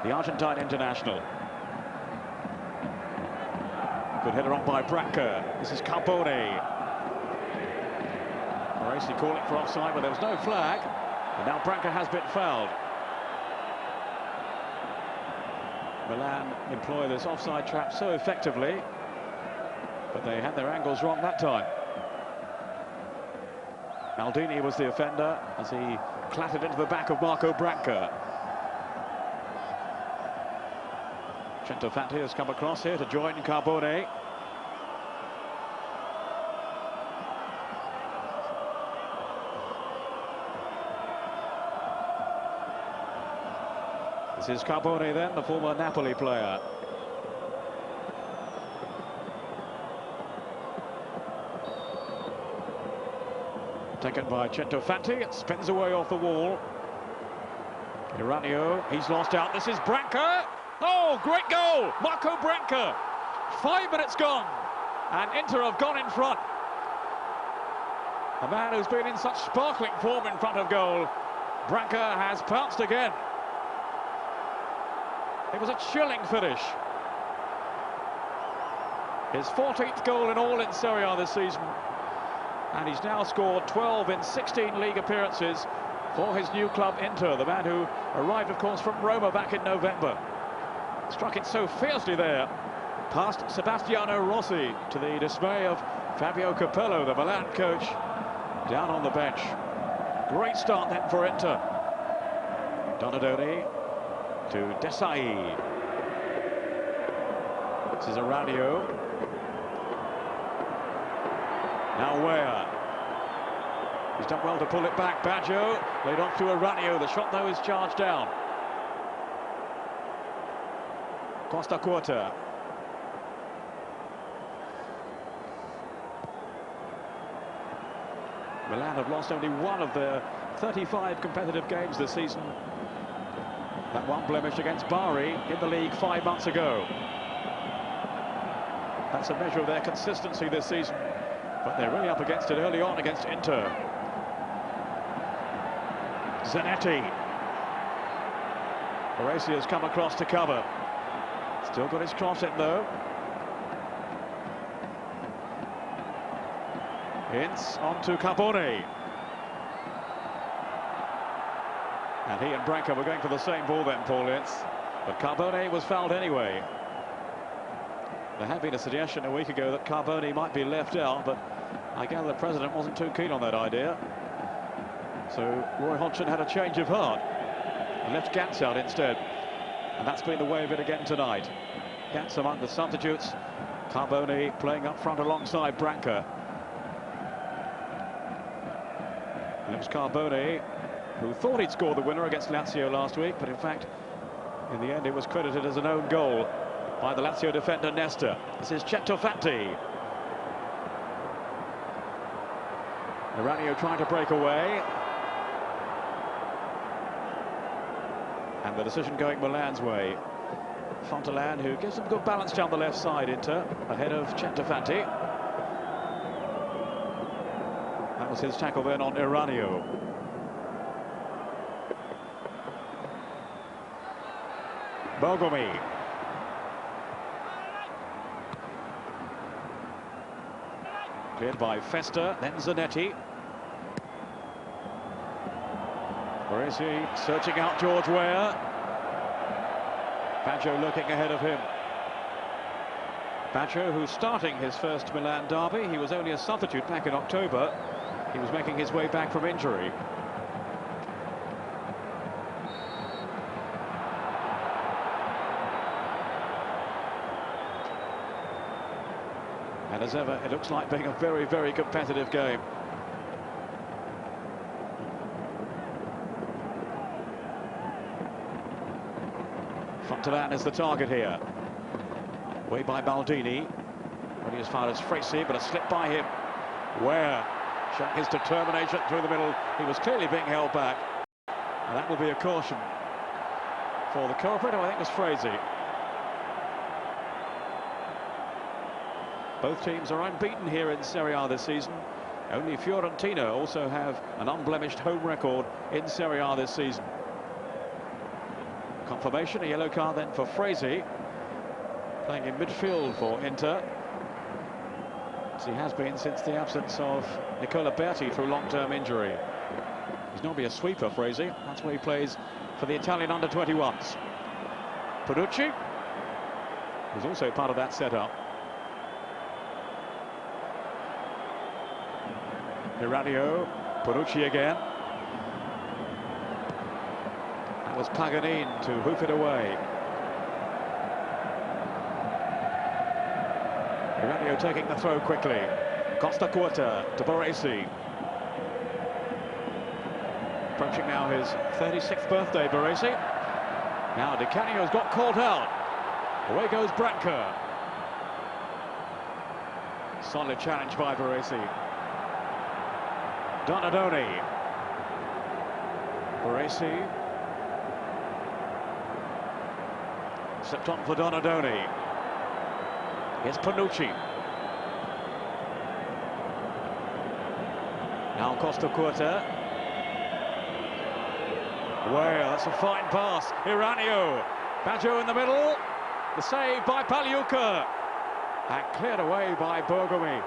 the Argentine international. Good header on by Brackley. This is Carbone. Baresi calling for offside, but there was no flag, and now Brackley has been fouled. Milan employ this offside trap so effectively, but they had their angles wrong that time. Maldini was the offender as he clattered into the back of Marco Brackley. Centofanti has come across here to join Carbone. This is Carbone then, the former Napoli player. Taken by Centofanti, it spins away off the wall. Iranio, he's lost out. This is Brackley. Oh, great goal! Marco Brackley. 5 minutes gone, and Inter have gone in front. A man who's been in such sparkling form in front of goal. Brackley has pounced again. It was a chilling finish. His 14th goal in all in Serie A this season. And he's now scored 12 in 16 league appearances for his new club Inter. The man who arrived, of course, from Roma back in November. Struck it so fiercely there, past Sebastiano Rossi, to the dismay of Fabio Capello, the Milan coach, down on the bench. Great start then for Inter. Donadoni to Desai. This is Aranio. Now Ware. He's done well to pull it back. Baggio laid off to Aranio. The shot, though, is charged down. Costa Curta. Milan have lost only one of their 35 competitive games this season. That one blemish against Bari in the league 5 months ago. That's a measure of their consistency this season. But they're really up against it early on against Inter. Zanetti. Baresi has come across to cover. Still got his cross in, though. Ince on to Carbone. And he and Branca were going for the same ball then, Paul Ince. But Carbone was fouled anyway. There had been a suggestion a week ago that Carbone might be left out, but I gather the president wasn't too keen on that idea. So Roy Hodgson had a change of heart and left Gantz out instead. And that's been the way of it again tonight. Gantz among the substitutes. Carbone playing up front alongside Branca. And it was Carbone who thought he'd scored the winner against Lazio last week, but in fact, in the end, it was credited as an own goal by the Lazio defender Nesta. This is Centofanti. Aranio trying to break away. And the decision going Milan's way. Fontelan, who gives them good balance down the left side, Inter, ahead of Centofanti. That was his tackle then on Aranio. Bogomi. Cleared by Festa, then Zanetti. Baresi searching out George Ware. Baggio looking ahead of him. Baggio, who's starting his first Milan derby. He was only a substitute back in October. He was making his way back from injury. And as ever, it looks like being a very, very competitive game. Fontelan is the target here. Way by Baldini. Running as far as Fresi, but a slip by him. Ware showing his determination through the middle. He was clearly being held back. And that will be a caution for the culprit, who I think was Fresi. Both teams are unbeaten here in Serie A this season. Only Fiorentina also have an unblemished home record in Serie A this season. Confirmation, a yellow card then for Fresi, playing in midfield for Inter, as he has been since the absence of Nicola Berti through long-term injury. He's normally a sweeper, Fresi. That's where he plays for the Italian under-21s. Panucci, who's also part of that setup. Aranio, Panucci again. That was Paganin to hoof it away. Aranio taking the throw quickly. Costa Curta to Baresi. Approaching now his 36th birthday, Baresi. Now Di Canio's got caught out. Away goes Branca. Solid challenge by Baresi. Donadoni. Baresi. Slipped on for Donadoni. Here's Panucci. Now Costa Curta. Well, that's a fine pass. Aranio. Baggio in the middle. The save by Pagliuca. And cleared away by Bogomi.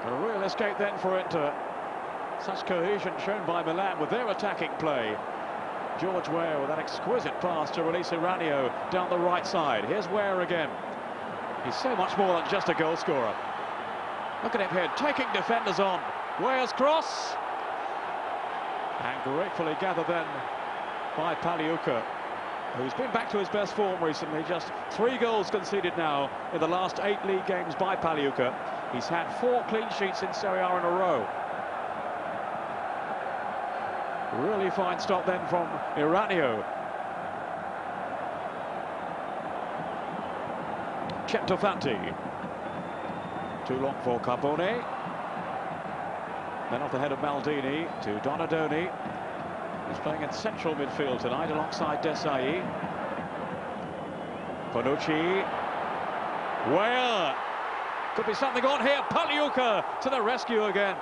A real escape then for Inter. Such cohesion shown by Milan with their attacking play. George Ware with that exquisite pass to release Aranio down the right side. Here's Ware again. He's so much more than just a goal scorer. Look at him here, taking defenders on. Ware's cross. And gratefully gathered then by Pagliuca. who's been back to his best form recently. Just 3 goals conceded now in the last 8 league games by Pagliuca. He's had 4 clean sheets in Serie A in a row. Really fine stop then from Iranio. Centofanti. Too long for Carbone. Then off the head of Maldini to Donadoni, who's playing in central midfield tonight alongside Desai. Bonucci. Well, could be something on here. Pagliuca to the rescue again.